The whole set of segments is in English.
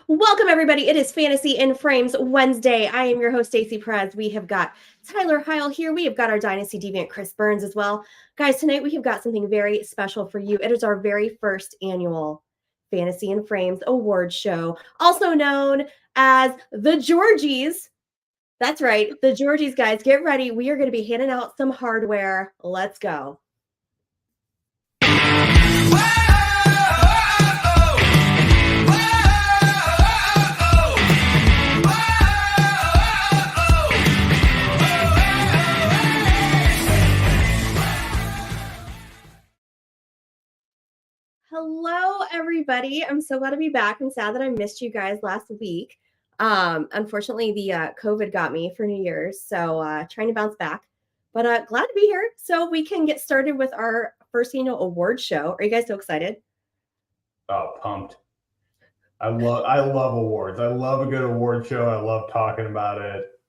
Welcome, everybody. It is Fantasy in Frames Wednesday. I am your host, Stacey Perez. We have got Tyler Heil here. We have got our Dynasty deviant, Chris Burns, as well. Guys, tonight we have got something very special for you. It is our very first annual Fantasy in Frames award show, also known as the Georgies. That's right, the Georgies, guys. Get ready. We are going to be handing out some hardware. Let's go. Hello, everybody. I'm so glad to be back. I'm sad that I missed you guys last week. Unfortunately, the COVID got me for New Year's, so trying to bounce back. But glad to be here so we can get started with our first annual award show. Are you guys so excited? Oh, pumped. I love awards. I love a good award show. I love talking about it.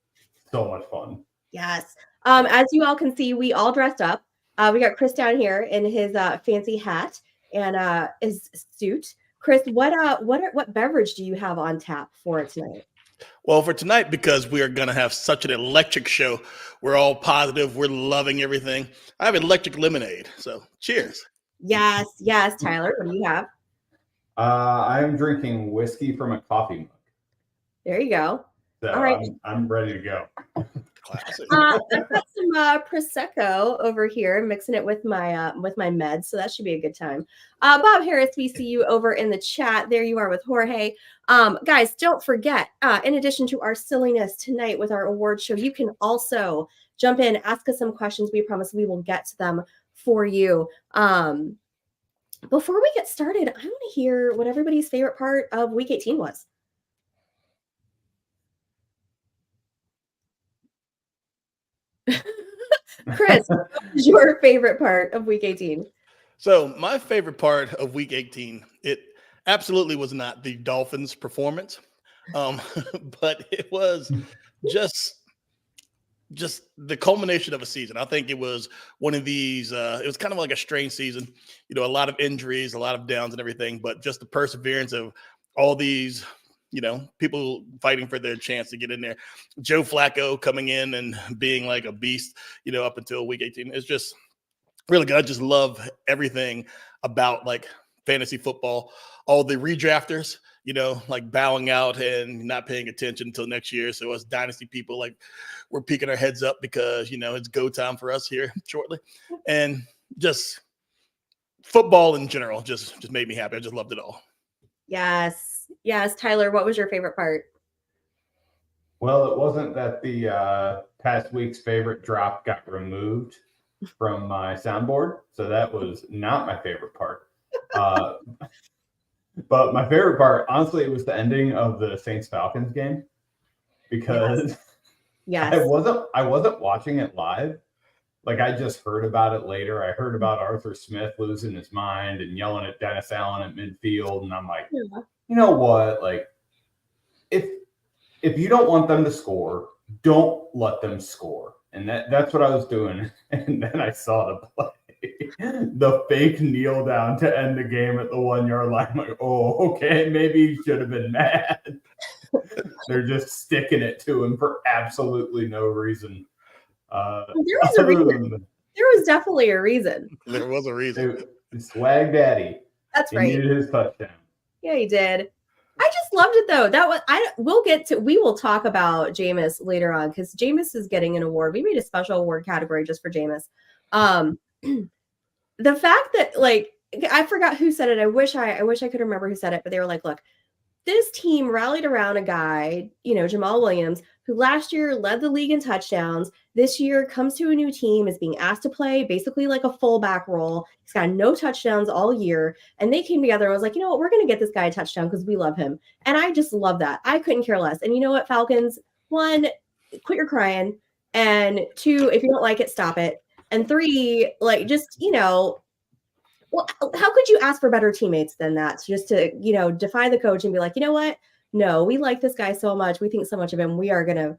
So much fun. Yes. As you all can see, we all dressed up. We got Chris down here in his fancy hat and his suit. Chris, what beverage do you have on tap for tonight? Well, for tonight, because we are going to have such an electric show, we're all positive. We're loving everything. I have electric lemonade. So cheers. Yes. Tyler, what do you have? I'm drinking whiskey from a coffee mug. There you go. So all right. I'm ready to go. Classic. I've got some Prosecco over here, mixing it with my meds, so that should be a good time. Bob Harris, we see you over in the chat. There you are with Jorge. Guys, don't forget, in addition to our silliness tonight with our award show, you can also jump in, ask us some questions. We promise we will get to them for you. Before we get started, I want to hear what everybody's favorite part of Week 18 was. Chris, what was your favorite part of Week 18? So my favorite part of Week 18, it absolutely was not the Dolphins' performance, but it was just the culmination of a season. I think it was one of these, it was kind of like a strange season, a lot of injuries, a lot of downs and everything, but just the perseverance of all these, people fighting for their chance to get in there. Joe Flacco coming in and being like a beast, up until Week 18. It's just really good. I just love everything about like fantasy football, all the redrafters, like bowing out and not paying attention until next year. So us Dynasty people, like we're peeking our heads up because, it's go time for us here shortly. And just football in general just made me happy. I just loved it all. Yes. Tyler, what was your favorite part? Well, it wasn't that the past week's favorite drop got removed from my soundboard. So that was not my favorite part. But my favorite part, honestly, it was the ending of the Saints-Falcons game. Because yes. I wasn't watching it live. Like, I just heard about it later. I heard about Arthur Smith losing his mind and yelling at Dennis Allen at midfield. And I'm like, you know what? Like, if you don't want them to score, don't let them score. And that's what I was doing. And then I saw the play, the fake kneel down to end the game at the 1 yard line. I'm like, oh, okay, maybe he should have been mad. They're just sticking it to him for absolutely no reason. There was a reason. There was definitely a reason. There was a reason. Swag Daddy. That's he right. Needed his touchdown. Yeah, he did. I just loved it though. We will talk about Jameis later on because Jameis is getting an award. We made a special award category just for Jameis. The fact that I forgot who said it. I wish I could remember who said it, but they were like, look, this team rallied around a guy, Jamal Williams, who last year led the league in touchdowns. This year comes to a new team, is being asked to play basically like a fullback role. He's got no touchdowns all year. And they came together and was like, you know what, we're going to get this guy a touchdown because we love him. And I just love that. I couldn't care less. And you know what, Falcons? 1, quit your crying. And 2, if you don't like it, stop it. And 3, well, how could you ask for better teammates than that? Just to, defy the coach and be like, you know what? No, we like this guy so much. We think so much of him. We are going to,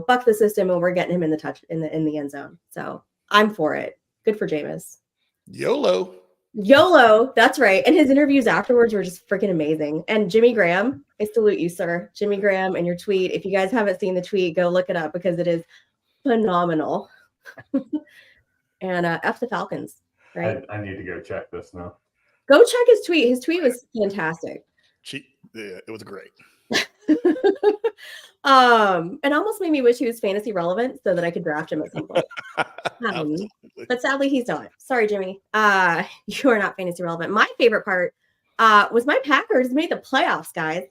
buck the system and we're getting him in the end zone. So I'm for it. Good for Jameis. YOLO. YOLO, that's right. And his interviews afterwards were just freaking amazing. And Jimmy Graham, I salute you, sir. Jimmy Graham and your tweet. If you guys haven't seen the tweet, go look it up because it is phenomenal. And F the Falcons, right? I need to go check this now. Go check his tweet. His tweet was fantastic. Yeah, it was great. And almost made me wish he was fantasy relevant so that I could draft him at some point. But sadly he's not. Sorry, Jimmy. You are not fantasy relevant. My favorite part was my Packers made the playoffs, guys.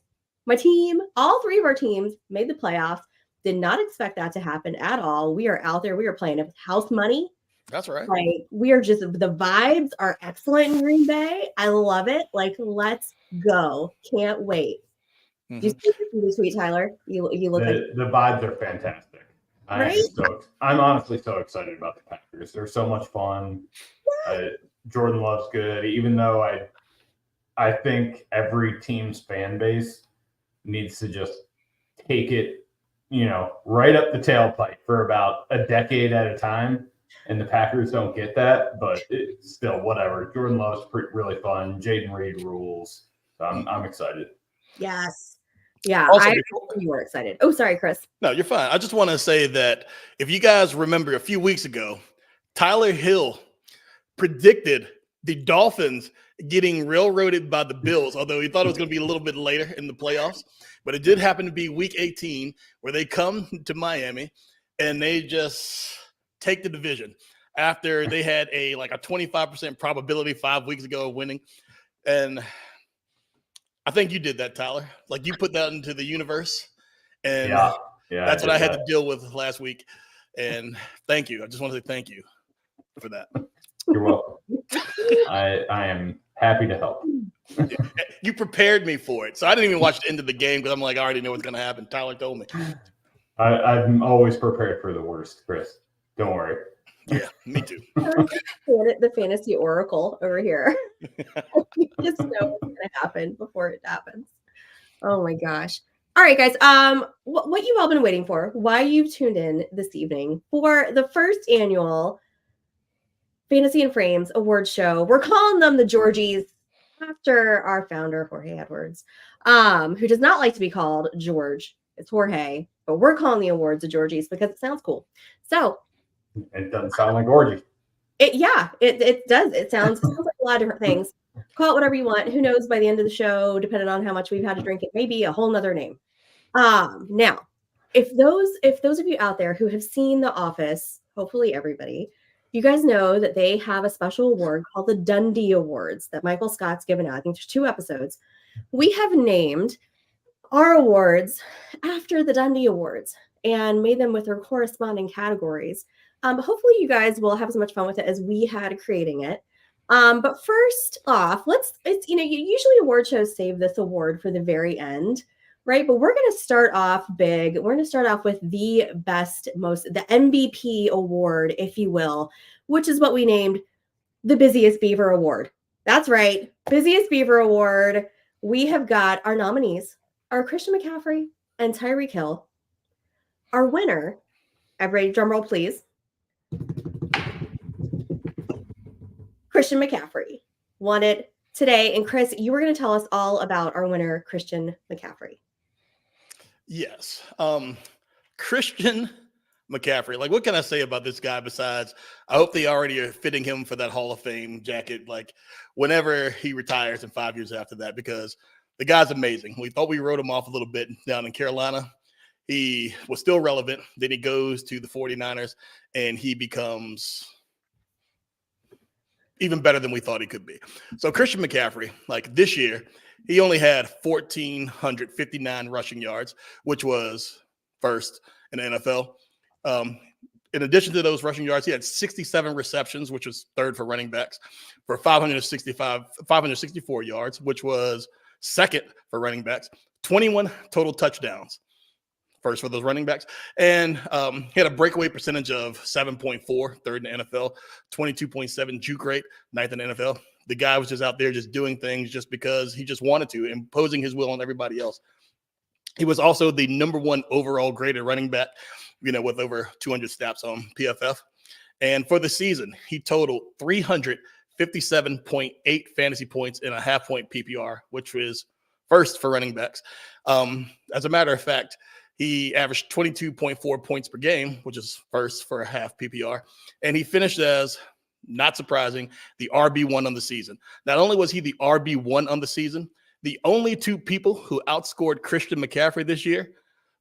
My team, all three of our teams made the playoffs. Did not expect that to happen at all. We are out there. We are playing with house money. That's right. Like, we are just, the vibes are excellent in Green Bay. I love it. Like, let's go. Can't wait. Mm-hmm. Do you see the tweet, Tyler? You look like the vibes are fantastic. Right? I'm honestly so excited about the Packers. They're so much fun. Jordan Love's good, even though I think every team's fan base needs to just take it, right up the tailpipe for about a decade at a time. And the Packers don't get that, but it's still whatever. Jordan Love's really fun. Jaden Reed rules. So I'm excited. Yes. Yeah, Also, you were excited. Oh, sorry, Chris. No, you're fine. I just want to say that if you guys remember a few weeks ago, Tyler Hill predicted the Dolphins getting railroaded by the Bills, although he thought it was going to be a little bit later in the playoffs. But it did happen to be week 18 where they come to Miami and they just take the division after they had a 25% probability 5 weeks ago of winning. And I think you did that, Tyler. Like, you put that into the universe, and that's what I had to deal with last week. And thank you. I just want to say thank you for that. You're welcome. I am happy to help. You prepared me for it. So I didn't even watch the end of the game because I'm like, I already know what's going to happen. Tyler told me. I'm always prepared for the worst, Chris. Don't worry. Yeah, me too. The fantasy oracle over here. You just know what's going to happen before it happens. Oh my gosh. All right, guys. What you've all been waiting for, why you've tuned in this evening for the first annual Fantasy and Frames award show. We're calling them the Georgies after our founder, Jorge Edwards, who does not like to be called George. It's Jorge, but we're calling the awards the Georgies because it sounds cool. So it doesn't sound like orgy. It does. It sounds like a lot of different things. Call it whatever you want. Who knows, by the end of the show, depending on how much we've had to drink, it may be a whole nother name. Now, if those of you out there who have seen The Office, hopefully everybody, you guys know that they have a special award called the Dundie Awards that Michael Scott's given out. I think there's 2 episodes. We have named our awards after the Dundie Awards and made them with their corresponding categories. Hopefully you guys will have as much fun with it as we had creating it. But first off, usually award shows save this award for the very end, right? But we're going to start off big. We're going to start off with the MVP award, if you will, which is what we named the Busiest Beaver Award. That's right. Busiest Beaver Award. We have got our nominees are Christian McCaffrey and Tyreek Hill. Our winner, everybody drum roll, please. Christian McCaffrey won it today. And Chris, you were going to tell us all about our winner, Christian McCaffrey. Yes. Christian McCaffrey. Like, what can I say about this guy besides I hope they already are fitting him for that Hall of Fame jacket, like whenever he retires in 5 years after that, because the guy's amazing. We thought we wrote him off a little bit down in Carolina. He was still relevant. Then he goes to the 49ers and he becomes even better than we thought he could be. So Christian McCaffrey, like this year, he only had 1,459 rushing yards, which was first in the NFL. In addition to those rushing yards, he had 67 receptions, which was third for running backs, for 564 yards, which was second for running backs, 21 total touchdowns, first for those running backs. And he had a breakaway percentage of 7.4, third in the NFL, 22.7 juke rate, ninth in the NFL. The guy was just out there just doing things just because he just wanted to, imposing his will on everybody else. He was also the number 1 overall graded running back, with over 200 snaps on PFF. And for the season, he totaled 57.8 fantasy points in a half-point PPR, which was first for running backs. As a matter of fact, he averaged 22.4 points per game, which is first for a half PPR. And he finished as, not surprising, the RB1 on the season. Not only was he the RB1 on the season, the only two people who outscored Christian McCaffrey this year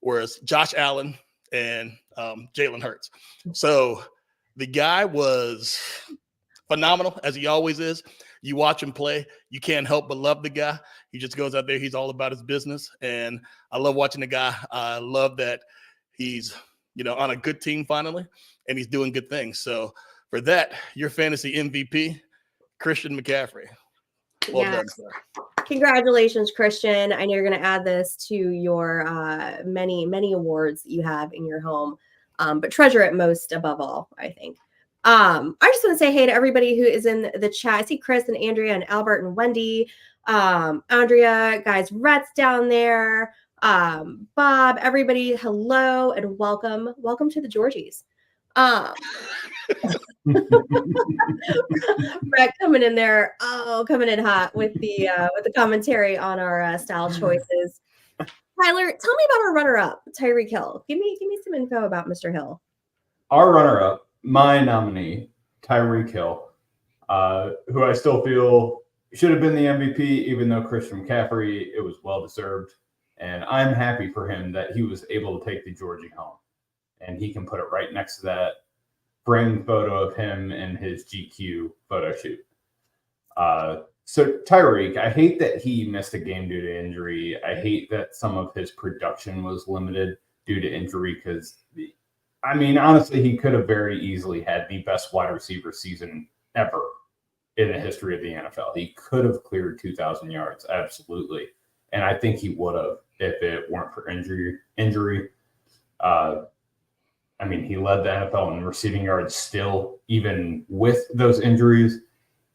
was Josh Allen and Jalen Hurts. So the guy was phenomenal, as he always is. You watch him play, you can't help but love the guy. He just goes out there. He's all about his business. And I love watching the guy. I love that he's, on a good team finally, and he's doing good things. So for that, your fantasy MVP, Christian McCaffrey. Well done, sir. Congratulations, Christian. I know you're going to add this to your many, many awards that you have in your home, but treasure it most above all, I think. I just want to say hey to everybody who is in the chat. I see Chris and Andrea and Albert and Wendy, Andrea, guys, Rhett's down there, Bob, everybody, hello and welcome. Welcome to the Georgies. Brett coming in there, coming in hot with the commentary on our style choices. Tyler, tell me about our runner-up, Tyreek Hill. Give me some info about Mr. Hill. Our runner-up, my nominee, Tyreek Hill, who I still feel should have been the MVP, even though Christian McCaffrey, it was well-deserved. And I'm happy for him that he was able to take the Georgie home. And he can put it right next to that framed photo of him in his GQ photo shoot. So Tyreek, I hate that he missed a game due to injury. I hate that some of his production was limited due to injury because, honestly, he could have very easily had the best wide receiver season ever in the history of the NFL. He could have cleared 2,000 yards, absolutely. And I think he would have if it weren't for injury. He led the NFL in receiving yards still, even with those injuries.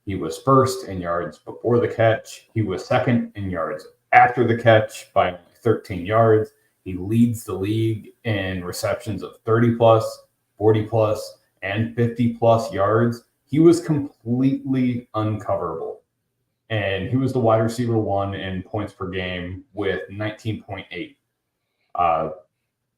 He was first in yards before the catch. He was second in yards after the catch by 13 yards. He leads the league in receptions of 30-plus, 40-plus, and 50-plus yards. He was completely uncoverable. And he was the wide receiver 1 in points per game with 19.8.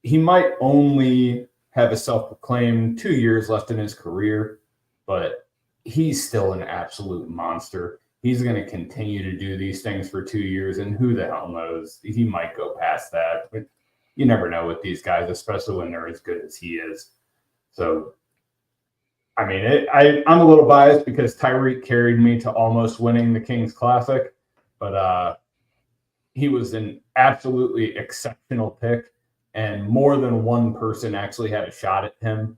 He might only have a self-proclaimed 2 years left in his career, but he's still an absolute monster. He's going to continue to do these things for 2 years, and who the hell knows? He might go past that. But you never know with these guys, especially when they're as good as he is. So, I'm a little biased because Tyreek carried me to almost winning the Kings Classic, but he was an absolutely exceptional pick. And more than one person actually had a shot at him.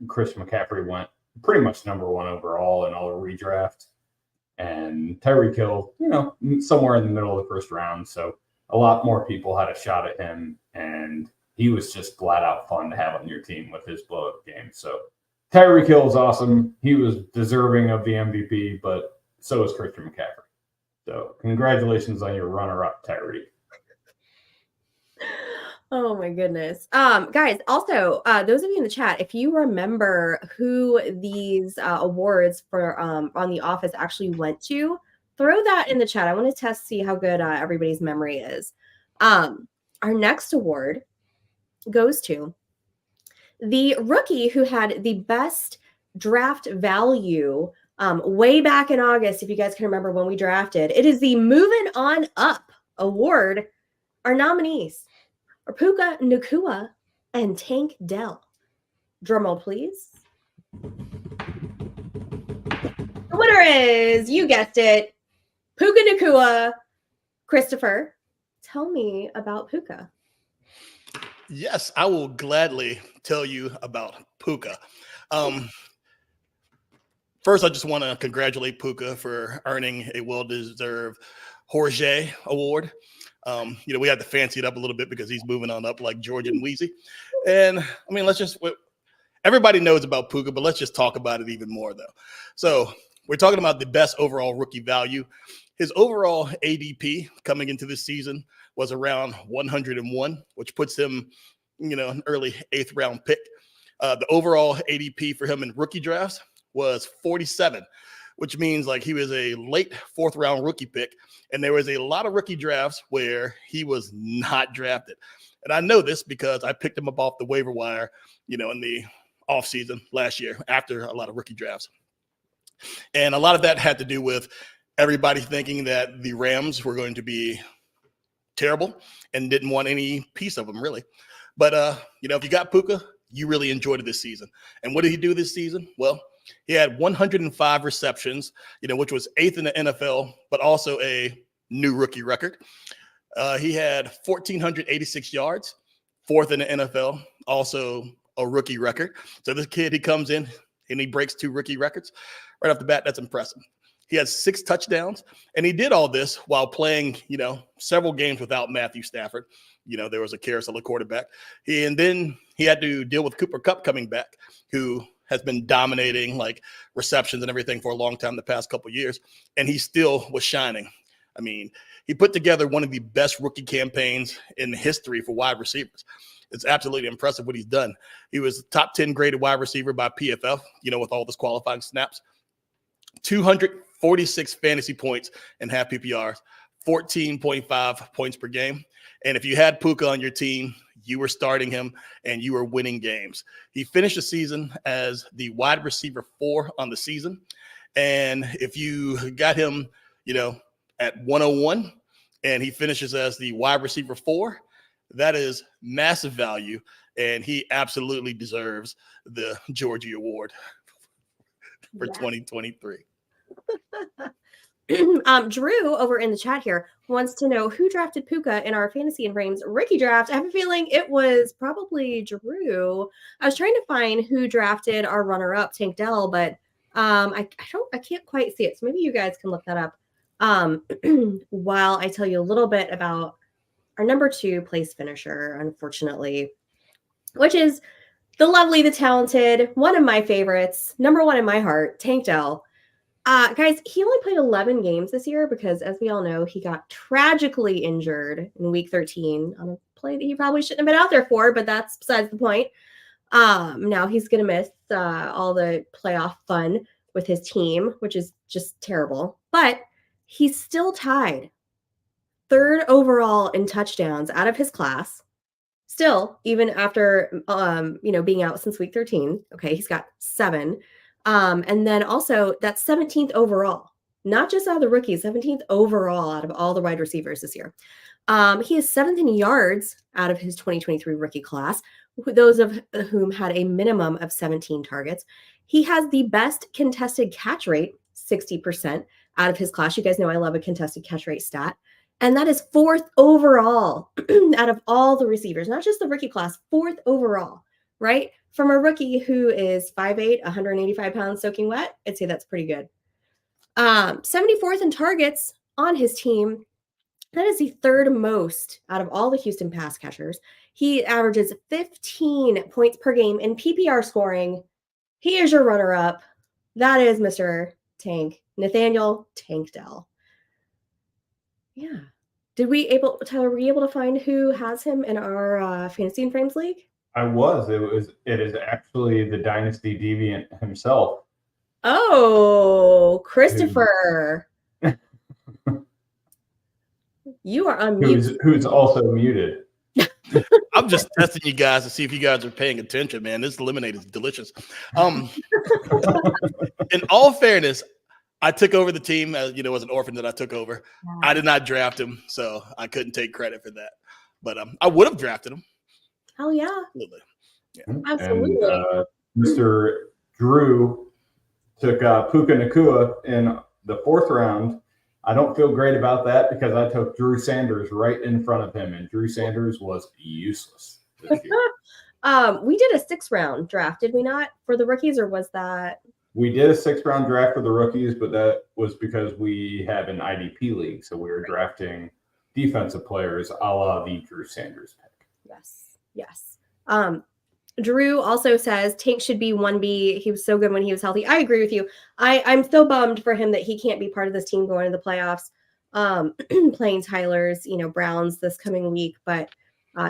Chris McCaffrey went pretty much number 1 overall in all redraft. And Tyreek Hill, somewhere in the middle of the first round. So a lot more people had a shot at him. And he was just flat out fun to have on your team with his blow-up game. So Tyreek Hill is awesome. He was deserving of the MVP, but so is Christian McCaffrey. So congratulations on your runner-up, Tyreek. Oh my goodness. Guys, also, those of you in the chat, if you remember who these awards for on The Office actually went to, throw that in the chat. I want to see how good everybody's memory is. Our next award goes to the rookie who had the best draft value way back in August, if you guys can remember when we drafted. It is the Moving On Up Award. Our nominees are Puka Nacua and Tank Dell. Drumroll, please. The winner is, you guessed it, Puka Nacua. Christopher, tell me about Puka. Yes, I will gladly tell you about Puka. First, I just want to congratulate Puka for earning a well-deserved Jorge Award. We had to fancy it up a little bit because he's moving on up like George and Wheezy. And everybody knows about Puka, but let's just talk about it even more, though. So we're talking about the best overall rookie value. His overall ADP coming into this season was around 101, which puts him, an early 8th round pick. The overall ADP for him in rookie drafts was 47, which means like he was a late 4th round rookie pick. And there was a lot of rookie drafts where he was not drafted. And I know this because I picked him up off the waiver wire, in the offseason last year after a lot of rookie drafts. And a lot of that had to do with everybody thinking that the Rams were going to be terrible and didn't want any piece of them, really. But, if you got Puka, you really enjoyed it this season. And what did he do this season? Well, he had 105 receptions, which was 8th in the NFL, but also a new rookie record. He had 1,486 yards, 4th in the NFL, also a rookie record. So this kid, he comes in and he breaks 2 rookie records. Right off the bat, that's impressive. He has 6 touchdowns, and he did all this while playing, several games without Matthew Stafford. There was a carousel quarterback. And then he had to deal with Cooper Kupp coming back, who has been dominating like receptions and everything for a long time the past couple of years, and he still was shining. I mean, he put together one of the best rookie campaigns in history for wide receivers. It's absolutely impressive what he's done. He was top 10 graded wide receiver by PFF, with all this qualifying snaps. 246 fantasy points in half PPRs, 14.5 points per game. And if you had Puka on your team, you were starting him and you were winning games. He finished the season as the wide receiver 4 on the season. And if you got him, at 101 and he finishes as the wide receiver 4, that is massive value. And he absolutely deserves the Dundie Award for 2023. Drew over in the chat here wants to know who drafted Puka in our Fantasy and Frames rookie draft. I have a feeling it was probably Drew. I was trying to find who drafted our runner-up, Tank Dell, but I can't quite see it. So maybe you guys can look that up while I tell you a little bit about our number 2 place finisher, unfortunately, which is the lovely, the talented, one of my favorites, number 1 in my heart, Tank Dell. Guys, he only played 11 games this year because, as we all know, he got tragically injured in week 13 on a play that he probably shouldn't have been out there for, but that's besides the point. Now he's going to miss all the playoff fun with his team, which is just terrible. But he's still tied 3rd overall in touchdowns out of his class. Still, even after, being out since week 13. Okay, he's got 7. And then also that's 17th overall, not just out of the rookies, 17th overall out of all the wide receivers this year. He is 7th in yards out of his 2023 rookie class, those of whom had a minimum of 17 targets. He has the best contested catch rate, 60% out of his class. You guys know I love a contested catch rate stat. And that is 4th overall out of all the receivers, not just the rookie class, 4th overall, right? From a rookie who is 5'8", 185 pounds soaking wet, I'd say that's pretty good. 74th in targets on his team. That is the 3rd most out of all the Houston pass catchers. He averages 15 points per game in PPR scoring. He is your runner-up. That is Mr. Tank, Nathaniel Tank Dell. Yeah. Tyler, were you able to find who has him in our Fantasy and Frames League? I was. It is actually the Dynasty deviant himself. Oh, Christopher. You are unmuted. Who's also muted. I'm just testing you guys to see if you guys are paying attention, man. This lemonade is delicious. In all fairness, I took over the team as an orphan that I took over. I did not draft him, so I couldn't take credit for that. But I would have drafted him. Hell yeah. Absolutely. Yeah. Absolutely. And, Mr. Drew took Puka Nacua in the 4th round. I don't feel great about that because I took Drew Sanders right in front of him, and Drew Sanders was useless this year. We did a 6th round draft, did we not, for the rookies, or was that? We did a 6th round draft for the rookies, but that was because we have an IDP league, so we were drafting defensive players a la the Drew Sanders pick. Yes. Drew also says Tank should be 1B. He was so good when he was healthy. I agree with you. I'm so bummed for him that he can't be part of this team going to the playoffs, playing Tyler's, Browns this coming week. But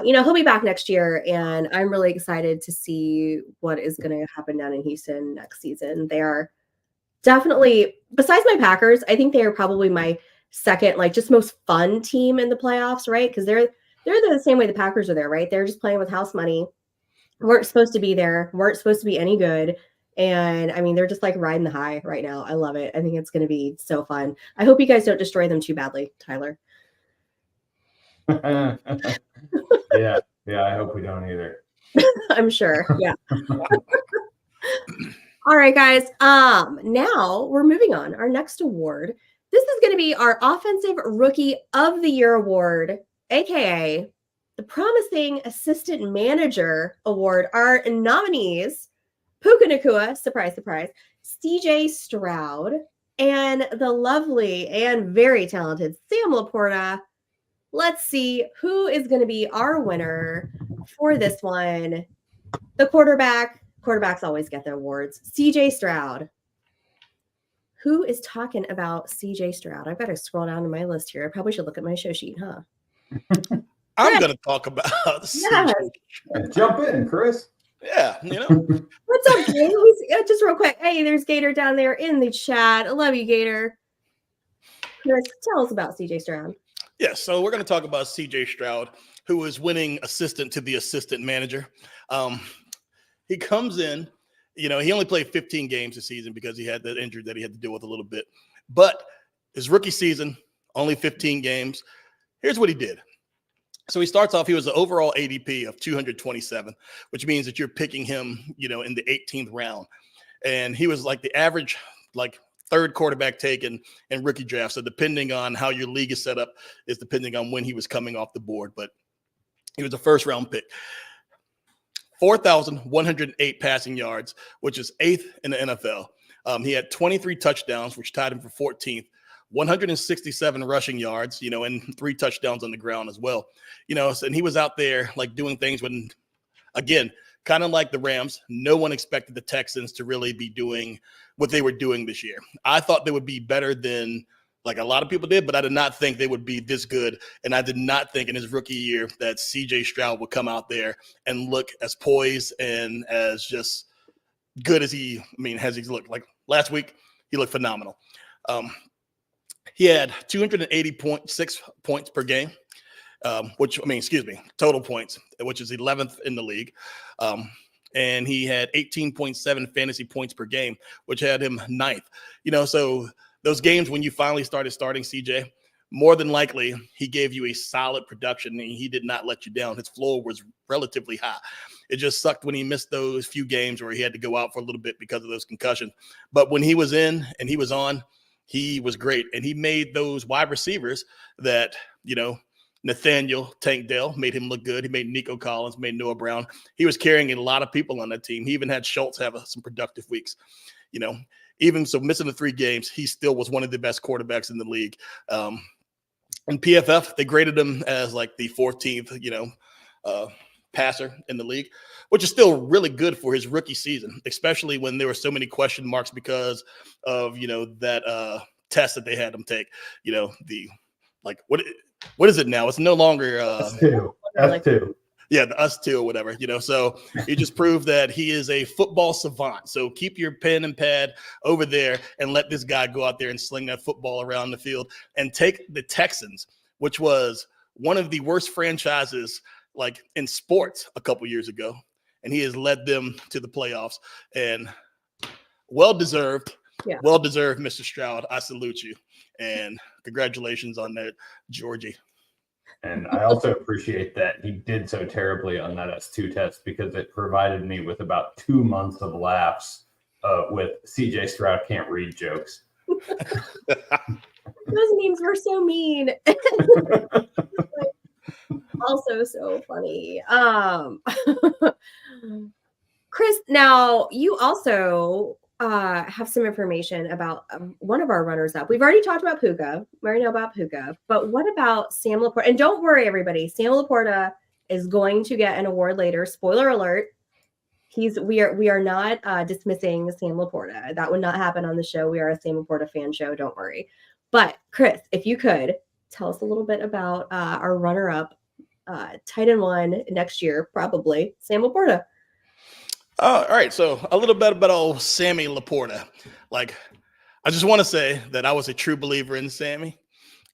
he'll be back next year, and I'm really excited to see what is going to happen down in Houston next season. They are definitely, besides my Packers, I think they are probably my second, like, just most fun team in the playoffs, right? Because they're the same way the Packers are there, right? They're just playing with house money. Weren't supposed to be there, weren't supposed to be any good. And I mean, they're just like riding the high right now. I love it. I think it's going to be so fun. I hope you guys don't destroy them too badly, Tyler. Yeah, I hope we don't either. I'm sure. Yeah. All right, guys. Now we're moving on. Our next award. This is going to be our Offensive Rookie of the Year award, aka the Promising Assistant Manager Award. Our nominees: Puka Nacua, surprise, surprise, CJ Stroud, and the lovely and very talented Sam Laporta. Let's see who is going to be our winner for this one. The quarterback. Quarterbacks always get the awards. CJ Stroud. Who is talking about CJ Stroud? I've got to scroll down to my list here. I probably should look at my show sheet, huh? I'm going to talk about yes. Jump in, Chris. Yeah, What's up, Gator? Just real quick. Hey, there's Gator down there in the chat. I love you, Gator. Chris, tell us about CJ Stroud. Yeah, so we're going to talk about CJ Stroud, who is winning assistant to the assistant manager. He comes in, he only played 15 games this season because he had that injury that he had to deal with a little bit. But his rookie season, only 15 games. Here's what he did. So he starts off, he was the overall ADP of 227, which means that you're picking him, in the 18th round. And he was like the average, like third quarterback taken in rookie draft. So depending on how your league is set up is depending on when he was coming off the board. But he was a first round pick. 4,108 passing yards, which is 8th in the NFL. He had 23 touchdowns, which tied him for 14th. 167 rushing yards, and 3 touchdowns on the ground as well. And he was out there like doing things when, again, kind of like the Rams, no one expected the Texans to really be doing what they were doing this year. I thought they would be better than like a lot of people did, but I did not think they would be this good. And I did not think in his rookie year that CJ Stroud would come out there and look as poised and as just good as has he looked. Like last week, he looked phenomenal. He had 280.6 points per game, total points, which is 11th in the league. And he had 18.7 fantasy points per game, which had him 9th. So those games when you finally started starting CJ, more than likely he gave you a solid production and he did not let you down. His floor was relatively high. It just sucked when he missed those few games where he had to go out for a little bit because of those concussions. But when he was in and he was on, he was great. And he made those wide receivers that, Nathaniel Tank Dell made him look good. He made Nico Collins, made Noah Brown. He was carrying a lot of people on that team. He even had Schultz have some productive weeks, Even so, missing the 3 games, he still was one of the best quarterbacks in the league. In PFF, they graded him as like the 14th, passer in the league, which is still really good for his rookie season, especially when there were so many question marks because of, that test that they had him take, what is it now? It's no longer S2. Yeah, the us two or whatever, So he just proved that he is a football savant. So keep your pen and pad over there and let this guy go out there and sling that football around the field and take the Texans, which was one of the worst franchises like in sports a couple years ago. And he has led them to the playoffs and well-deserved, Mr. Stroud. I salute you and congratulations on that, Georgie. And I also appreciate that he did so terribly on that S2 test because it provided me with about 2 months of laughs with CJ Stroud can't read jokes. Those memes were so mean. Also so funny. Chris, now you also have some information about one of our runners up. We've already talked about Puka. We already know about Puka. But what about Sam Laporta? And don't worry, everybody. Sam Laporta is going to get an award later. Spoiler alert. We are not dismissing Sam Laporta. That would not happen on the show. We are a Sam Laporta fan show. Don't worry. But Chris, if you could tell us a little bit about our runner-up tight end one next year, probably Sam Laporta. All right, so a little bit about old Sammy Laporta. Like, I just want to say that I was a true believer in Sammy.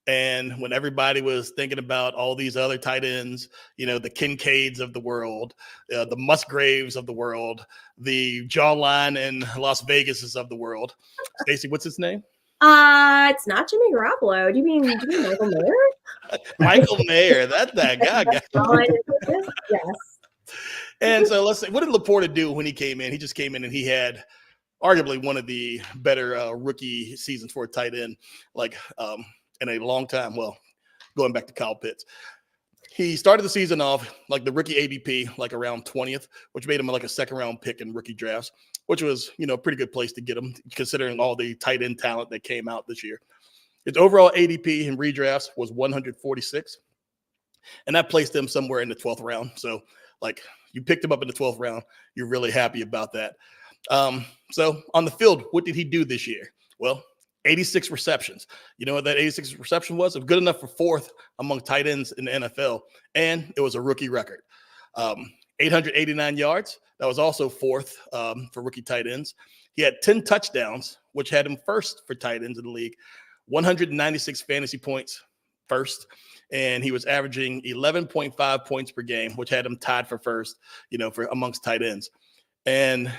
And when everybody was thinking about all these other tight ends, you know, the Kincaids of the world, the Musgraves of the world, the Jawline and Las Vegases of the world. Stacey, what's his name? It's not Jimmy Garoppolo. Do you mean Michael Mayer? Michael Mayer. That's that guy. Yes. And so let's say, what did Laporta do when he came in? He just came in and he had arguably one of the better rookie seasons for a tight end, like in a long time. Well, going back to Kyle Pitts. He started the season off like the rookie ADP, like around 20th, which made him like a second round pick in rookie drafts, which was, you know, a pretty good place to get him considering all the tight end talent that came out this year. His overall ADP in redrafts was 146, and that placed him somewhere in the 12th round. So like you picked him up in the 12th round. You're really happy about that. So on the field, what did he do this year? Well, 86 receptions. You know what that 86 reception was? It was good enough for fourth among tight ends in the NFL, and it was a rookie record. 889 yards. That was also fourth for rookie tight ends. He had 10 touchdowns, which had him first for tight ends in the league. 196 fantasy points first, and he was averaging 11.5 points per game, which had him tied for first, you know, for amongst tight ends. And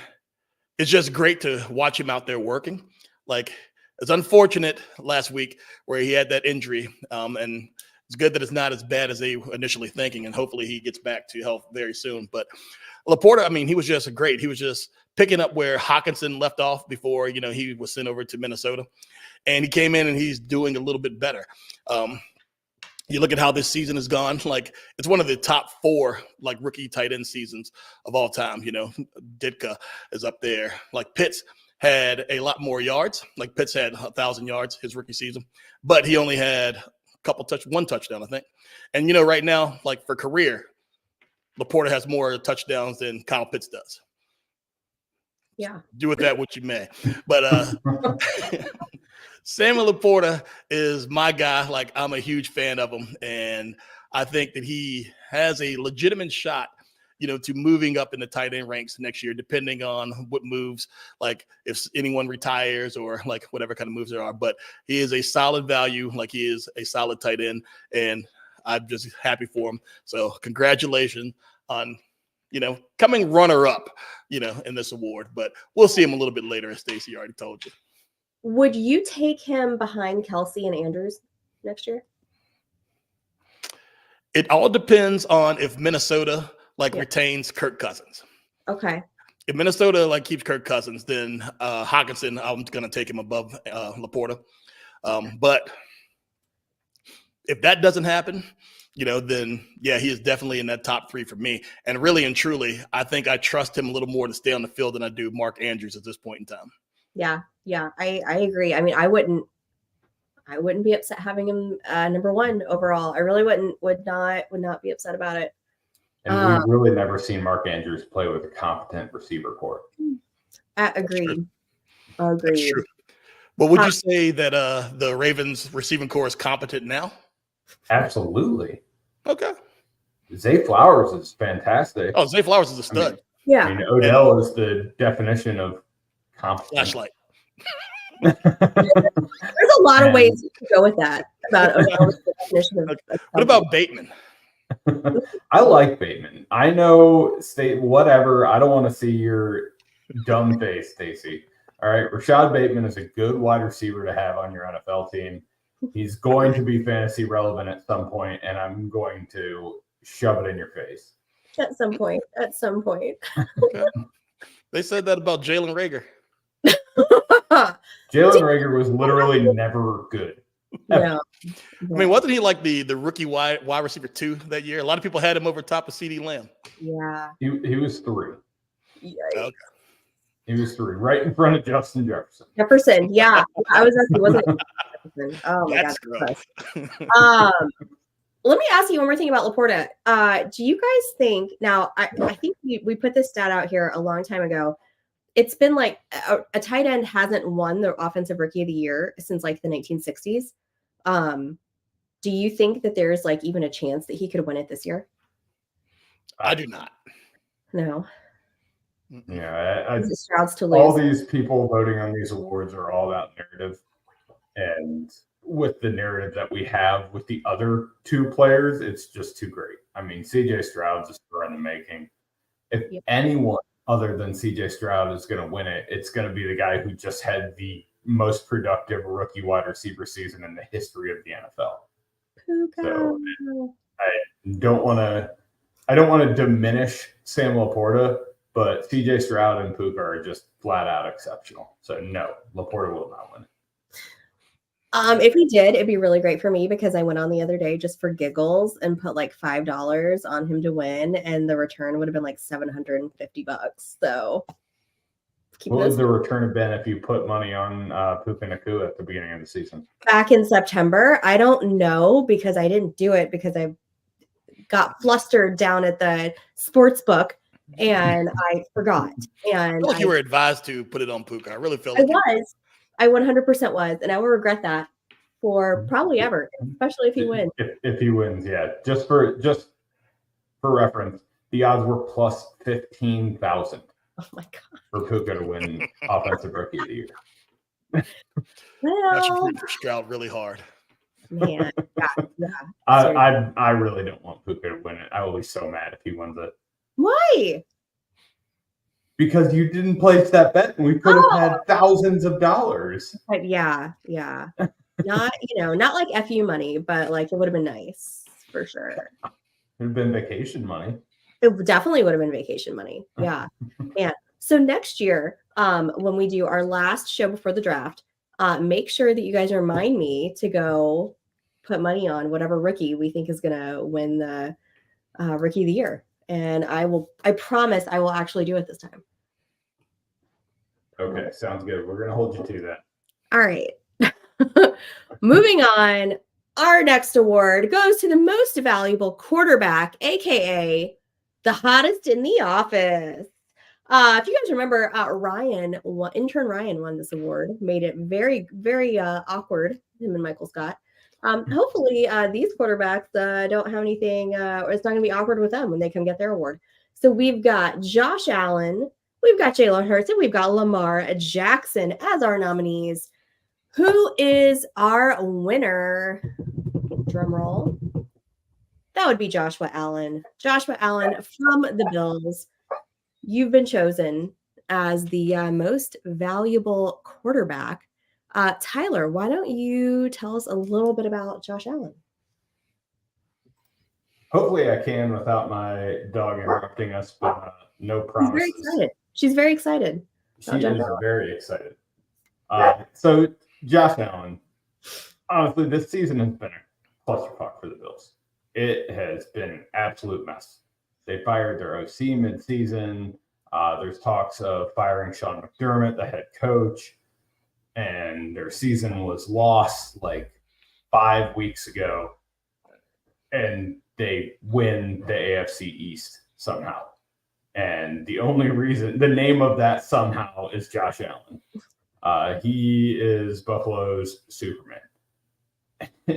it's just great to watch him out there working. Like, it's unfortunate last week where he had that injury, and it's good that it's not as bad as they were initially thinking, and hopefully he gets back to health very soon. But Laporta, I mean, he was just great. He was just picking up where Hawkinson left off before, you know, he was sent over to Minnesota, and he came in and he's doing a little bit better. You look at how this season has gone, like it's one of the top 4 like rookie tight end seasons of all time. You know, Ditka is up there. Like Pitts had a lot more yards. Like Pitts had 1,000 yards his rookie season, but he only had one touchdown, I think. And, you know, right now, like for career, Laporta has more touchdowns than Kyle Pitts does. Yeah. Do with that what you may. But Samuel Laporta is my guy. Like, I'm a huge fan of him. And I think that he has a legitimate shot, you know, to moving up in the tight end ranks next year, depending on what moves, like if anyone retires or like whatever kind of moves there are. But he is a solid value. Like, he is a solid tight end, and I'm just happy for him. So congratulations on, you know, coming runner up, you know, in this award. But we'll see him a little bit later, as Stacey already told you. Would you take him behind Kelsey and Andrews next year? It all depends on if Minnesota retains Kirk Cousins. Okay. If Minnesota keeps Kirk Cousins, then Hawkinson, I'm going to take him above Laporta. But if that doesn't happen, you know, then yeah, he is definitely in that top 3 for me. And really and truly, I think I trust him a little more to stay on the field than I do Mark Andrews at this point in time. Yeah, I agree. I mean, I wouldn't be upset having him number 1 overall. I really would not be upset about it. And we've really never seen Mark Andrews play with a competent receiver corps. Agreed. That's true. But would you say that the Ravens receiving corps is competent now? Absolutely. Okay. Zay Flowers is fantastic. Oh, Zay Flowers is a stud. I mean, yeah. I mean, Odell is the definition of competent. Flashlight. There's a lot of ways to go with that. About Odell's definition of what about Bateman? I like Bateman. I know, whatever. I don't want to see your dumb face, Stacey. All right. Rashad Bateman is a good wide receiver to have on your NFL team. He's going to be fantasy relevant at some point, and I'm going to shove it in your face. At some point. Okay. They said that about Jalen Reagor. Jalen Reagor was literally never good. Yeah. I mean, wasn't he like the rookie wide receiver 2 that year? A lot of people had him over top of CD Lamb. Yeah. He was 3. Okay. He was 3, right in front of Justin Jefferson. Yeah. I was asking, wasn't it Jefferson? Oh my That's God. Let me ask you one more thing about Laporta. Do you guys think now? I think we put this stat out here a long time ago. It's been like a tight end hasn't won the offensive rookie of the year since like the 1960s. Do you think that there's like even a chance that he could win it this year? I do not. No. Yeah, Stroud's to lose. All these people voting on these awards are all about narrative. And with the narrative that we have with the other two players, it's just too great. I mean, CJ Stroud's a star in the making. If anyone other than CJ Stroud is going to win it, it's going to be the guy who just had the most productive rookie wide receiver season in the history of the NFL. So I don't want to diminish Sam Laporta, but CJ Stroud and Puka are just flat out exceptional. So no, Laporta will not win it. If he did, it'd be really great for me because I went on the other day just for giggles and put like $5 on him to win, and the return would have been like $750. So what would the return have been if you put money on Puka Nacua at the beginning of the season? Back in September, I don't know because I didn't do it because I got flustered down at the sports book and I forgot. And I feel like you were advised to put it on Puka. I really feel like I 100% was, and I will regret that for probably ever, especially if he wins. If he wins, yeah. Just for reference, the odds were plus 15,000. Oh my god! For Puka to win Offensive Rookie of the Year. That should root for Stroud really hard. Man, yeah. I really don't want Puka to win it. I will be so mad if he wins it. Why? Because you didn't place that bet, and we could have had thousands of dollars. But yeah. Not not like FU money, but like it would have been nice for sure. It would have been vacation money. It definitely would have been vacation money. Yeah. And so next year, when we do our last show before the draft, make sure that you guys remind me to go put money on whatever rookie we think is going to win the Rookie of the Year. And I promise I will actually do it this time. Okay, sounds good. We're going to hold you to that. All right. Moving on, our next award goes to the most valuable quarterback, aka the hottest in the office. If you guys remember, intern Ryan won this award, made it very, very awkward, him and Michael Scott. Hopefully, these quarterbacks don't have anything, or it's not going to be awkward with them when they come get their award. So we've got Josh Allen, we've got Jalen Hurts, and we've got Lamar Jackson as our nominees. Who is our winner? Drum roll. That would be Joshua Allen. Joshua Allen from the Bills. You've been chosen as the most valuable quarterback. Tyler, why don't you tell us a little bit about Josh Allen? Hopefully I can without my dog interrupting us, but no promises. She's very excited. She is very excited. So Josh Allen, honestly, this season has been a clusterfuck for the Bills. It has been an absolute mess. They fired their OC midseason. There's talks of firing Sean McDermott, the head coach, and their season was lost like 5 weeks ago, and they win the AFC East somehow. And the only reason, the name of that somehow is Josh Allen. He is Buffalo's Superman.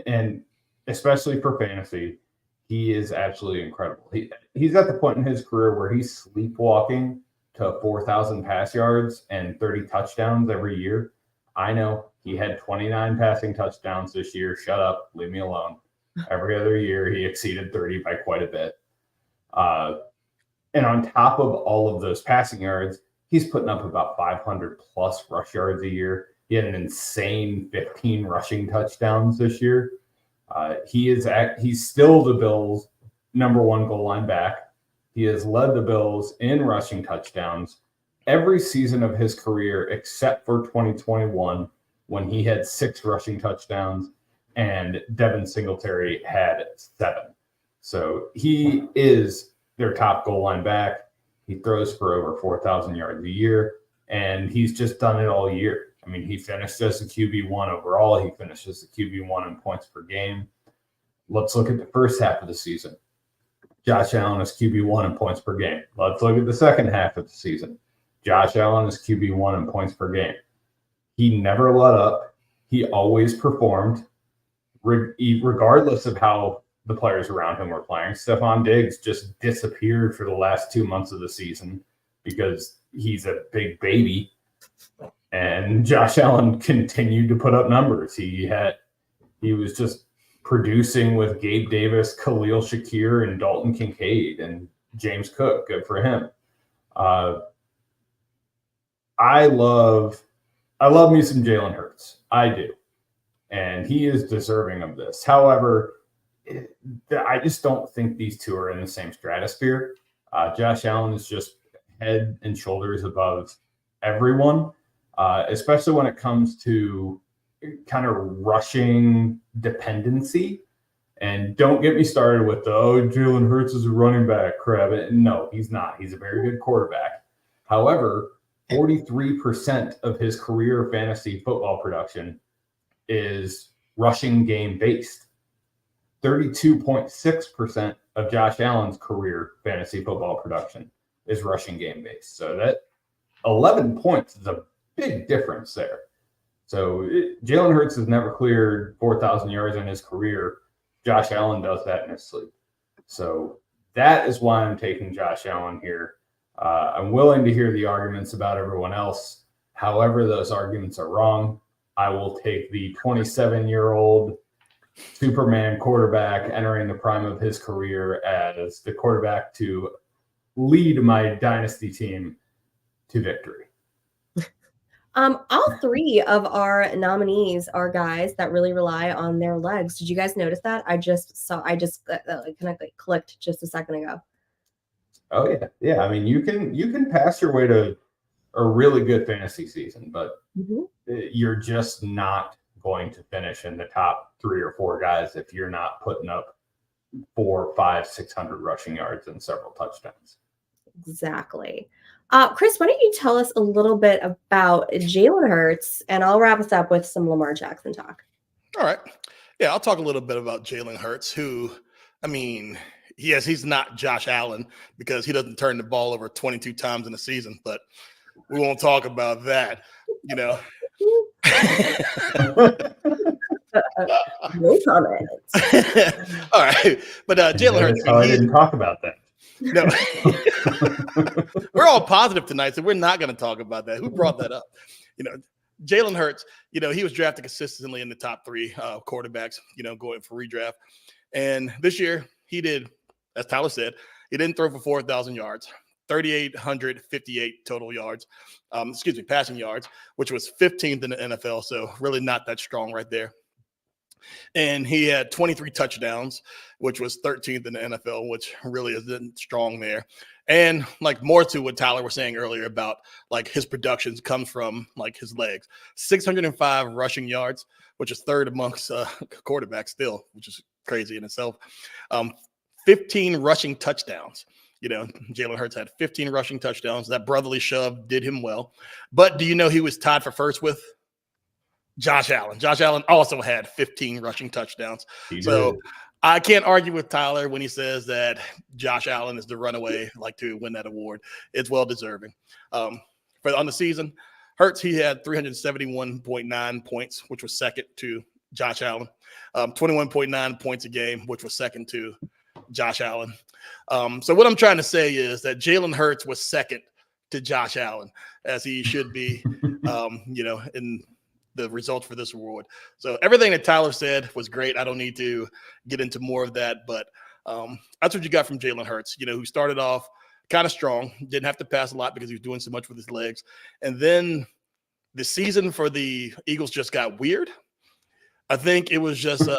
And especially for fantasy, he is absolutely incredible. He's at the point in his career where he's sleepwalking to 4,000 pass yards and 30 touchdowns every year. I know he had 29 passing touchdowns this year. Shut up. Leave me alone. Every other year, he exceeded 30 by quite a bit. And on top of all of those passing yards, he's putting up about 500 plus rush yards a year. He had an insane 15 rushing touchdowns this year. He's still the Bills' number one goal line back. He has led the Bills in rushing touchdowns every season of his career except for 2021 when he had 6 rushing touchdowns and Devin Singletary had 7. So he is their top goal line back. He throws for over 4,000 yards a year, and he's just done it all year. I mean, he finished as a QB1 overall. He finished as a QB1 in points per game. Let's look at the first half of the season. Josh Allen is QB1 in points per game. Let's look at the second half of the season. Josh Allen is QB1 in points per game. He never let up. He always performed. regardless of how the players around him were playing, Stephon Diggs just disappeared for the last 2 months of the season because he's a big baby. And Josh Allen continued to put up numbers. He was just producing with Gabe Davis, Khalil Shakir, and Dalton Kincaid, and James Cook. Good for him. I love me some Jalen Hurts. I do. And he is deserving of this. However, I just don't think these two are in the same stratosphere. Josh Allen is just head and shoulders above everyone, especially when it comes to kind of rushing dependency. And don't get me started with Jalen Hurts is a running back crap. No, he's not. He's a very good quarterback. However, 43% of his career fantasy football production is rushing game based. 32.6% of Josh Allen's career fantasy football production is rushing game based. So that 11 points is a big difference there. So Jalen Hurts has never cleared 4,000 yards in his career. Josh Allen does that in his sleep. So that is why I'm taking Josh Allen here. I'm willing to hear the arguments about everyone else. However, those arguments are wrong. I will take the 27-year-old Superman quarterback entering the prime of his career as the quarterback to lead my dynasty team to victory. All three of our nominees are guys that really rely on their legs. Did you guys notice that? I just kind of clicked just a second ago. Oh yeah. I mean, you can pass your way to a really good fantasy season, but you're just not going to finish in the top 3 or 4 guys if you're not putting up 400, 500, 600 rushing yards and several touchdowns. Exactly. Chris, why don't you tell us a little bit about Jalen Hurts, and I'll wrap us up with some Lamar Jackson talk. All right. Yeah, I'll talk a little bit about Jalen Hurts, who, I mean, yes, he's not Josh Allen because he doesn't turn the ball over 22 times in a season, but we won't talk about that, you know. No comments. All right. But Jalen Hurts. I didn't talk about that. No, we're all positive tonight, so we're not going to talk about that. Who brought that up? You know, Jalen Hurts, you know, he was drafted consistently in the top 3 quarterbacks, you know, going for redraft. And this year he did, as Tyler said, he didn't throw for 4,000 yards, 3,858 total yards, passing yards, which was 15th in the NFL. So really not that strong right there. And he had 23 touchdowns, which was 13th in the NFL, which really isn't strong there. And like more to what Tyler was saying earlier about like his productions comes from like his legs. 605 rushing yards, which is 3rd amongst quarterbacks still, which is crazy in itself. 15 rushing touchdowns. You know, Jalen Hurts had 15 rushing touchdowns. That brotherly shove did him well. But do you know he was tied for first with Josh Allen? Josh Allen also had 15 rushing touchdowns. So I can't argue with Tyler when he says that Josh Allen is the runaway, like to win that award. It's well deserving. On the season, Hurts, he had 371.9 points, which was second to Josh Allen. 21.9 points a game, which was second to Josh Allen. So what I'm trying to say is that Jalen Hurts was second to Josh Allen, as he should be, you know, in the results for this award. So everything that Tyler said was great. I don't need to get into more of that, but that's what you got from Jalen Hurts, you know, who started off kind of strong, didn't have to pass a lot because he was doing so much with his legs. And then the season for the Eagles just got weird. I think it was just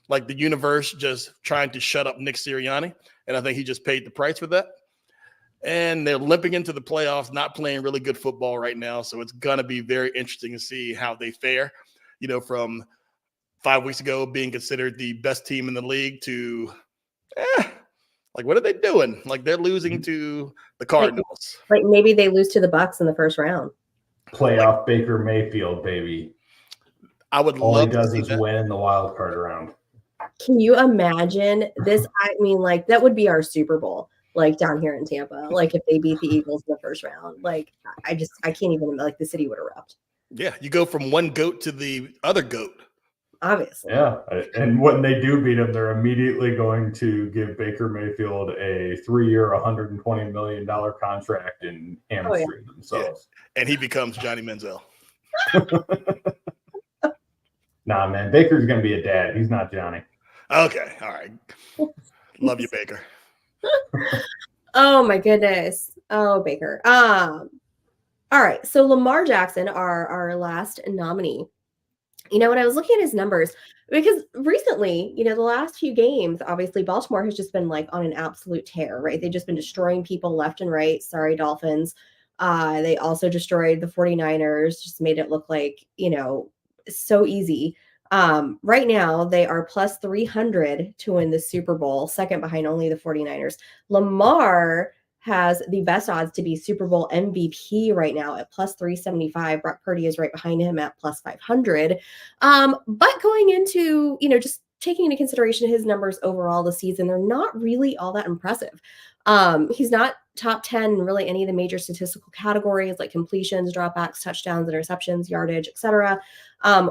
like the universe just trying to shut up Nick Sirianni. And I think he just paid the price for that. And they're limping into the playoffs, not playing really good football right now. So it's going to be very interesting to see how they fare, you know, from 5 weeks ago being considered the best team in the league to, like, what are they doing? Like, they're losing to the Cardinals. Like maybe they lose to the Bucs in the first round. Playoff Baker Mayfield, baby. I would All love he does to see is that. win the wild card round. Can you imagine this? I mean, like, that would be our Super Bowl. Like down here in Tampa, like if they beat the Eagles in the first round, like I can't even, like, the city would erupt. Yeah, you go from one goat to the other goat. obviously. Yeah, and when they do beat him, they're immediately going to give Baker Mayfield a 3-year, $120 million contract and hamstring themselves. Yeah. And he becomes Johnny Manziel. Nah, man, Baker's going to be a dad. He's not Johnny. Okay, all right. Love you, Baker. Oh my goodness. Oh, Baker. All right. So Lamar Jackson, our last nominee. When I was looking at his numbers, because recently, the last few games, obviously Baltimore has just been like on an absolute tear, right? They've just been destroying people left and right. Sorry, Dolphins. They also destroyed the 49ers, just made it look like, so easy. Right now, they are plus 300 to win the Super Bowl, second behind only the 49ers. Lamar has the best odds to be Super Bowl MVP right now at plus 375. Brock Purdy is right behind him at plus 500. But going into, just taking into consideration his numbers overall this season, they're not really all that impressive. He's not top 10 in really any of the major statistical categories like completions, dropbacks, touchdowns, interceptions, yardage, etc.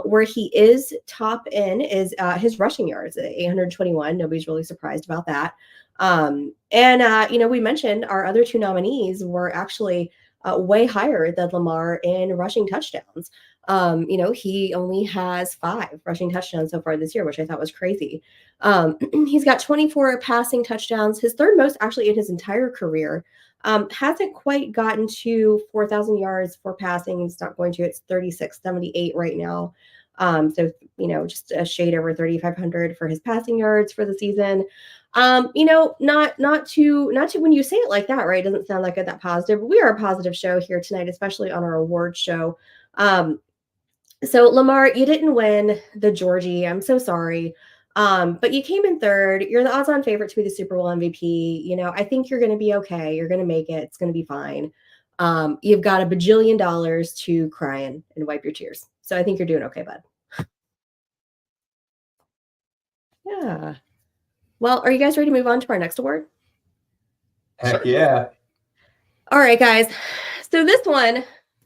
Where he is top in is his rushing yards at 821. Nobody's really surprised about that. We mentioned our other two nominees were actually way higher than Lamar in rushing touchdowns. He only has 5 rushing touchdowns so far this year, which I thought was crazy. He's got 24 passing touchdowns, his third most actually in his entire career. Hasn't quite gotten to 4,000 yards for passing. It's not going to. It's 3,678 right now. Just a shade over 3,500 for his passing yards for the season. Not to when you say it like that, right? It doesn't sound like that positive. We are a positive show here tonight, especially on our award show. So Lamar, you didn't win the Georgie. I'm so sorry. But you came in third. You're the odds-on favorite to be the Super Bowl MVP. I think you're going to be okay. You're going to make it. It's going to be fine. You've got $1 bajillion to cry in and wipe your tears. So I think you're doing okay, bud. Yeah. Well, are you guys ready to move on to our next award? Heck yeah. All right, guys. So this one,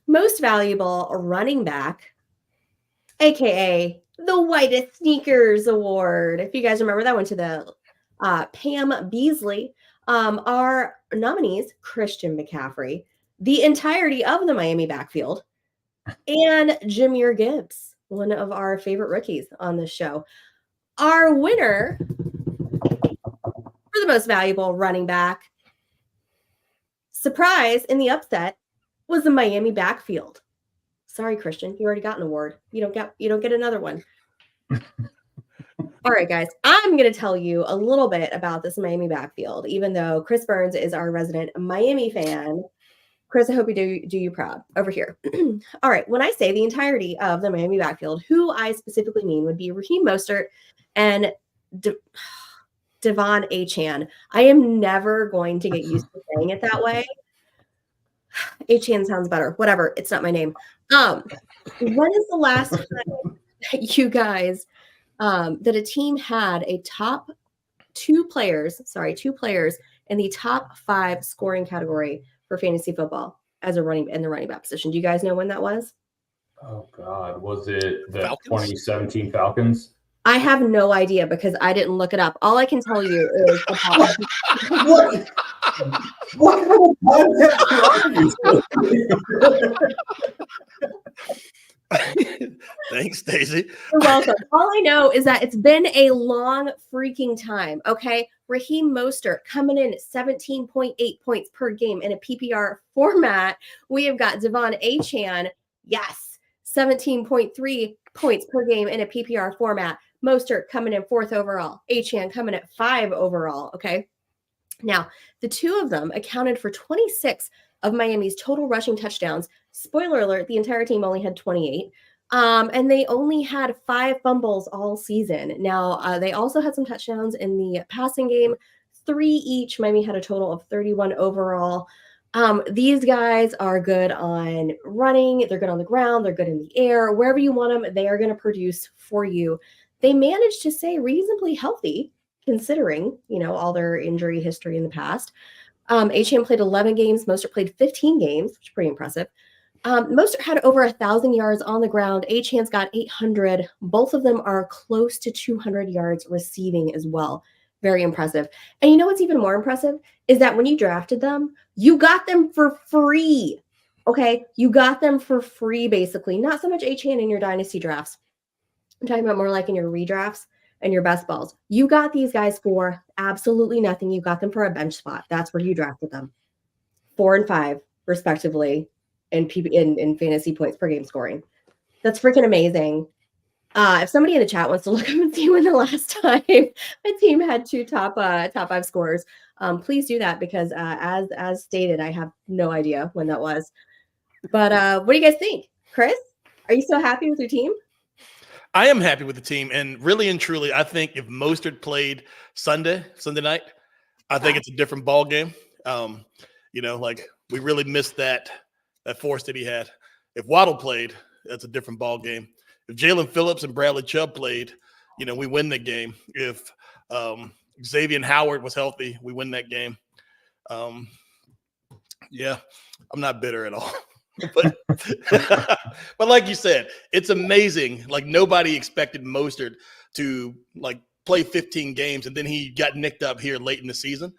most valuable running back, aka the Whitest Sneakers Award. If you guys remember, that went to the Pam Beasley. Our nominees, Christian McCaffrey, the entirety of the Miami backfield, and Jahmyr Gibbs, one of our favorite rookies on this show. Our winner for the most valuable running back, surprise in the upset, was the Miami backfield. Sorry, Christian, you already got an award. You don't get another one. All right, guys, I'm going to tell you a little bit about this Miami backfield, even though Chris Burns is our resident Miami fan. Chris, I hope we do you proud over here. All right, when I say the entirety of the Miami backfield, who I specifically mean would be Raheem Mostert and Devon Achane. I am never going to get used to saying it that way. Achane sounds better. Whatever. It's not my name. When is the last time that you guys that a team had a top two players in the top 5 scoring category for fantasy football as a running back position? Do you guys know when that was? Oh God, was it the Falcons? 2017 Falcons? I have no idea because I didn't look it up. All I can tell you is what kind of podcast are you? Thanks, Stacey. You're welcome. All I know is that it's been a long freaking time. Okay. Raheem Mostert coming in at 17.8 points per game in a PPR format. We have got Devon Achane. Yes. 17.3 points per game in a PPR format. Mostert coming in 4th overall. Achane coming at 5 overall. Okay. Now, the two of them accounted for 26 of Miami's total rushing touchdowns. Spoiler alert, the entire team only had 28. And they only had 5 fumbles all season. Now, they also had some touchdowns in the passing game, 3 each. Miami had a total of 31 overall. These guys are good on running. They're good on the ground. They're good in the air. Wherever you want them, they are going to produce for you. They managed to stay reasonably healthy, considering, all their injury history in the past. Achane played 11 games. Mostert played 15 games, which is pretty impressive. Mostert had over 1,000 yards on the ground. Achane's got 800. Both of them are close to 200 yards receiving as well. Very impressive. And you know what's even more impressive is that when you drafted them, you got them for free. Okay, you got them for free, basically. Not so much Achane in your dynasty drafts. I'm talking about more like in your redrafts and your best balls. You got these guys for absolutely nothing. You got them for a bench spot. That's where you drafted them. 4 and 5, respectively, in fantasy points per game scoring. That's freaking amazing. If somebody in the chat wants to look up and see when the last time a team had 2 top 5 scorers, please do that, because as stated, I have no idea when that was. But what do you guys think? Chris, are you so happy with your team? I am happy with the team, and really and truly, I think if Mostert played Sunday night, I think it's a different ball game. Like we really missed that force that he had. If Waddle played, that's a different ball game. If Jalen Phillips and Bradley Chubb played, we win the game. If Xavier Howard was healthy, we win that game. Yeah, I'm not bitter at all. but like you said, it's amazing. Like nobody expected Mostert to like play 15 games, and then he got nicked up here late in the season.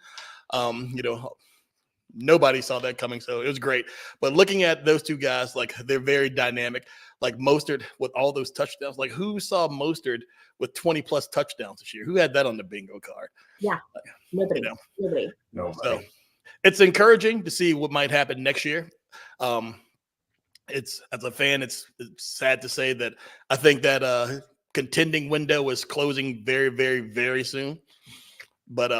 Nobody saw that coming, so it was great. But looking at those two guys, like they're very dynamic. Like Mostert with all those touchdowns. Like who saw Mostert with 20 plus touchdowns this year? Who had that on the bingo card? Yeah, nobody. Nobody. So it's encouraging to see what might happen next year. It's as a fan, it's sad to say that I think that contending window is closing very, very, very soon. But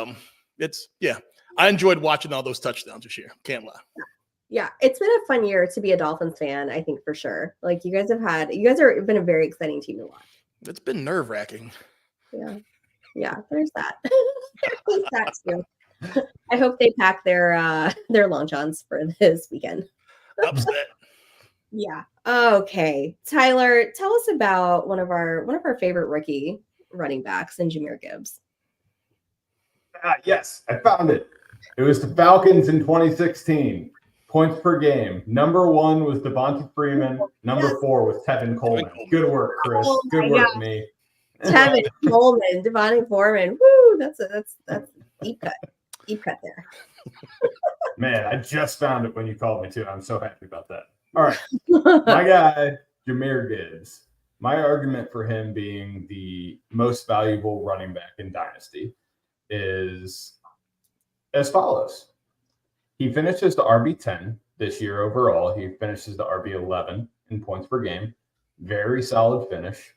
I enjoyed watching all those touchdowns this year. Can't lie. Yeah, it's been a fun year to be a Dolphins fan, I think, for sure. Like you guys have been a very exciting team to watch. It's been nerve-wracking. Yeah, there's that. There's that too. I hope they pack their long-johns for this weekend. Upset. Yeah. Okay. Tyler, tell us about one of our favorite rookie running backs in Jahmyr Gibbs. Yes, I found it. It was the Falcons in 2016. Points per game. Number 1 was Devonta Freeman. Number 4 was Tevin Coleman. Good work, Chris. Good work, me. Tevin Coleman, Devonta Foreman. Woo! That's deep cut. Deep cut there. Man, I just found it when you called me too. I'm so happy about that. All right. My guy, Jahmyr Gibbs. My argument for him being the most valuable running back in Dynasty is as follows. He finishes the RB10 this year overall. He finishes the RB11 in points per game. Very solid finish.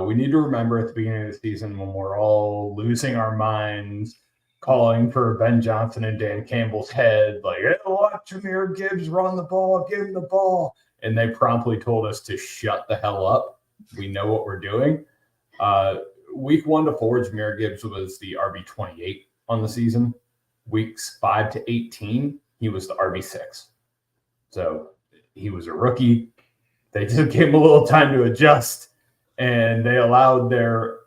We need to remember at the beginning of the season when we're all losing our minds, calling for Ben Johnson and Dan Campbell's head, like, hey, watch Jahmyr Gibbs run the ball, give him the ball. And they promptly told us to shut the hell up. We know what we're doing. Week 1 to 4, Jahmyr Gibbs was the RB28 on the season. Weeks 5 to 18, he was the RB6. So he was a rookie. They just gave him a little time to adjust, and they allowed their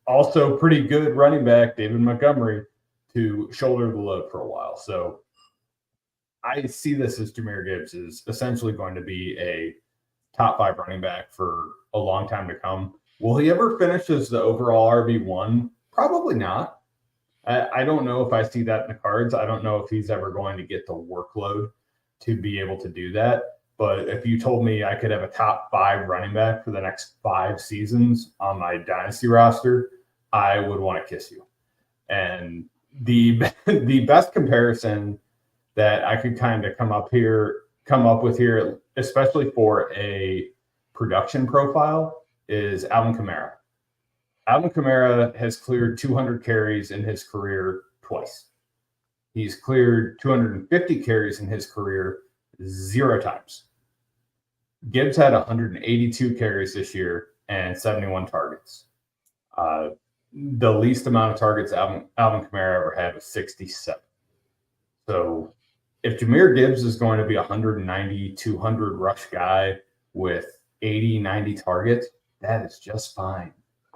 also pretty good running back, David Montgomery, to shoulder the load for a while. So I see this as Jahmyr Gibbs is essentially going to be a top 5 running back for a long time to come. Will he ever finish as the overall RB1? Probably not. I don't know if I see that in the cards. I don't know if he's ever going to get the workload to be able to do that. But if you told me I could have a top 5 running back for the next 5 seasons on my dynasty roster, I would want to kiss you. And the best comparison that I could kind of come up with here, especially for a production profile, is Alvin Kamara. Alvin Kamara has cleared 200 carries in his career twice. He's cleared 250 carries in his career 0 times. Gibbs had 182 carries this year and 71 targets. The least amount of targets Alvin Kamara ever had was 67. So if Jahmyr Gibbs is going to be 190, 200 rush guy with 80, 90 targets, that is just fine.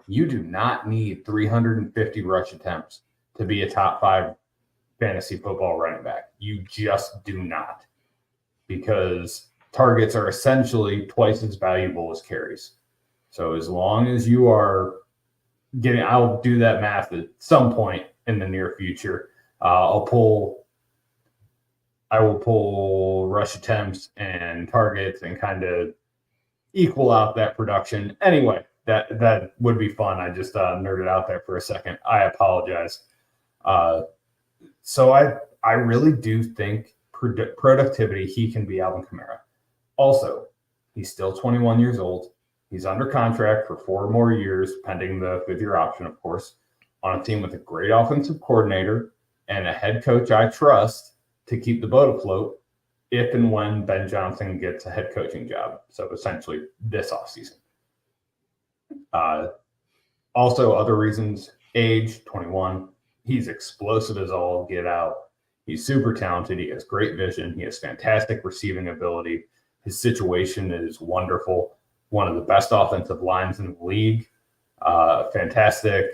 You do not need 350 rush attempts to be a top 5 fantasy football running back. You just do not. Because targets are essentially twice as valuable as carries. So as long as you are getting, I'll do that math at some point in the near future. I will pull rush attempts and targets and kind of equal out that production. Anyway, that would be fun. I just nerded out there for a second. I apologize. So I really do think productivity, he can be Alvin Kamara. Also, he's still 21 years old. He's under contract for 4 more years, pending the 5th-year option, of course, on a team with a great offensive coordinator and a head coach I trust to keep the boat afloat if and when Ben Johnson gets a head coaching job. So essentially this offseason. Also, other reasons, age, 21. He's explosive as all get out. He's super talented. He has great vision. He has fantastic receiving ability. His situation is wonderful. One of the best offensive lines in the league. Fantastic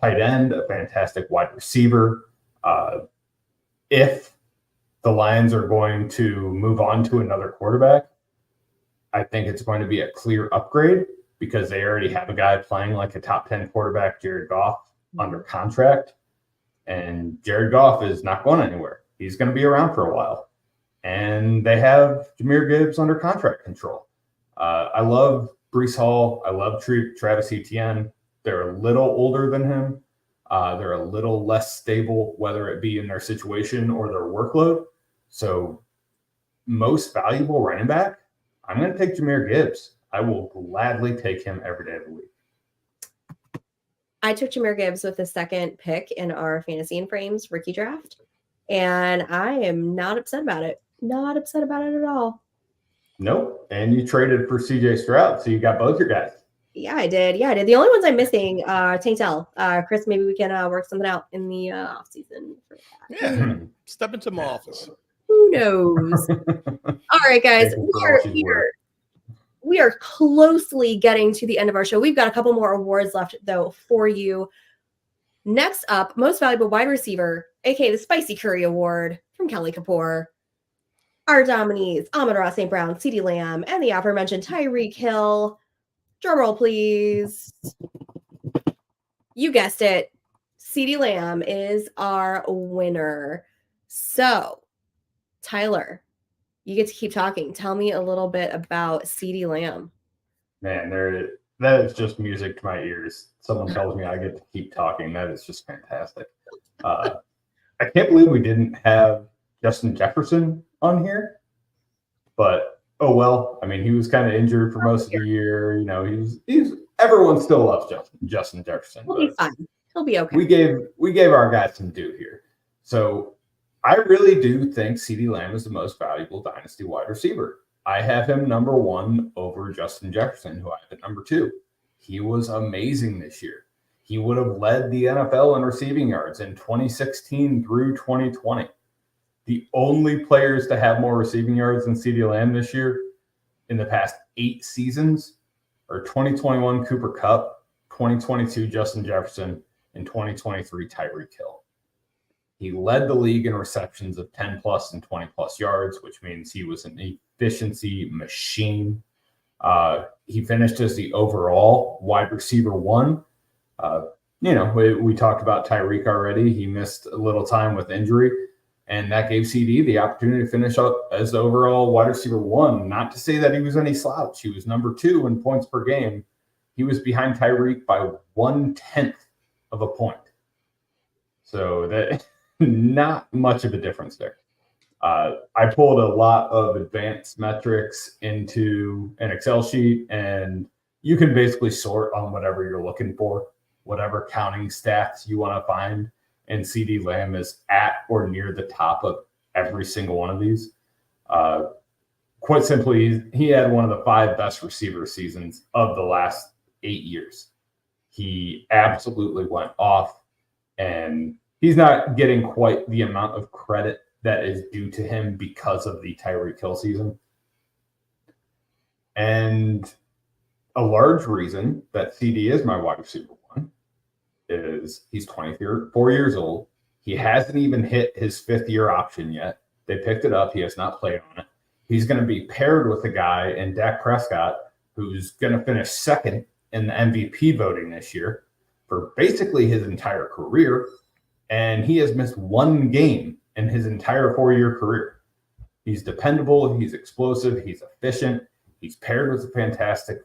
tight end, a fantastic wide receiver. If the Lions are going to move on to another quarterback, I think it's going to be a clear upgrade because they already have a guy playing like a top 10 quarterback, Jared Goff, under contract. And Jared Goff is not going anywhere. He's going to be around for a while. And they have Jahmyr Gibbs under contract control. I love Breece Hall. I love Travis Etienne. They're a little older than him. They're a little less stable, whether it be in their situation or their workload. So most valuable running back, I'm going to take Jahmyr Gibbs. I will gladly take him every day of the week. I took Jahmyr Gibbs with the 2nd pick in our Fantasy and Frames rookie draft, and I am not upset about it. Not upset about it at all. Nope. And you traded for CJ Stroud, so you got both your guys. Yeah, I did. The only ones I'm missing are Taintel. Chris, maybe we can work something out in the off season for that. Yeah, step into my office. Who knows? All right, guys, we are closely getting to the end of our show. We've got a couple more awards left, though, for you. Next up, Most Valuable Wide Receiver, aka the Spicy Curry Award from Kelly Kapoor. Our nominees, Amon-Ra St. Brown, CeeDee Lamb, and the aforementioned Tyreek Hill. Drum roll, please. You guessed it. CeeDee Lamb is our winner. So, Tyler, you get to keep talking. Tell me a little bit about CeeDee Lamb. Man, that is just music to my ears. Someone tells me I get to keep talking. That is just fantastic. I can't believe we didn't have Justin Jefferson on here, but oh well. I mean, he was kind of injured for most of the year. You know, he's everyone still loves Justin Jefferson. He'll be fine. He'll be okay. We gave our guys some due here. So I really do think CeeDee Lamb is the most valuable dynasty wide receiver. I have him number 1 over Justin Jefferson, who I have at number 2. He was amazing this year. He would have led the NFL in receiving yards in 2016 through 2020. The only players to have more receiving yards than CeeDee Lamb this year in the past 8 seasons are 2021 Cooper Kupp, 2022 Justin Jefferson, and 2023 Tyreek Hill. He led the league in receptions of 10 plus and 20 plus yards, which means he was an efficiency machine. He finished as the overall wide receiver 1. We talked about Tyreek already. He missed a little time with injury, and that gave CD the opportunity to finish up as the overall wide receiver 1. Not to say that he was any slouch. He was number 2 in points per game. He was behind Tyreek by 1/10 of a point. So that not much of a difference there. I pulled a lot of advanced metrics into an Excel sheet, and you can basically sort on whatever you're looking for, whatever counting stats you want to find. And CeeDee Lamb is at or near the top of every single one of these. Quite simply, he had one of the 5 best receiver seasons of the last 8 years. He absolutely went off, and he's not getting quite the amount of credit that is due to him because of the Tyreek Hill season. And a large reason that CD is my wide receiver 1 is he's 24 years old. He hasn't even hit his 5th-year option yet. They picked it up. He has not played on it. He's going to be paired with a guy in Dak Prescott who's going to finish second in the MVP voting this year for basically his entire career. And he has missed one game in his entire 4-year career. He's dependable. He's explosive. He's efficient. He's paired with a fantastic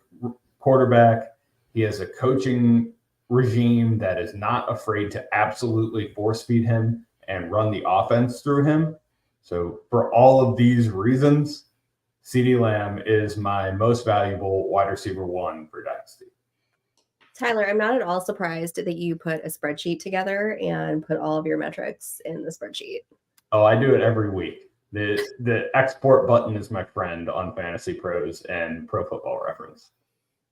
quarterback. He has a coaching regime that is not afraid to absolutely force feed him and run the offense through him. So for all of these reasons, CeeDee Lamb is my most valuable wide receiver 1 for Dynasty. Tyler, I'm not at all surprised that you put a spreadsheet together and put all of your metrics in the spreadsheet. Oh, I do it every week. The export button is my friend on Fantasy Pros and Pro Football Reference.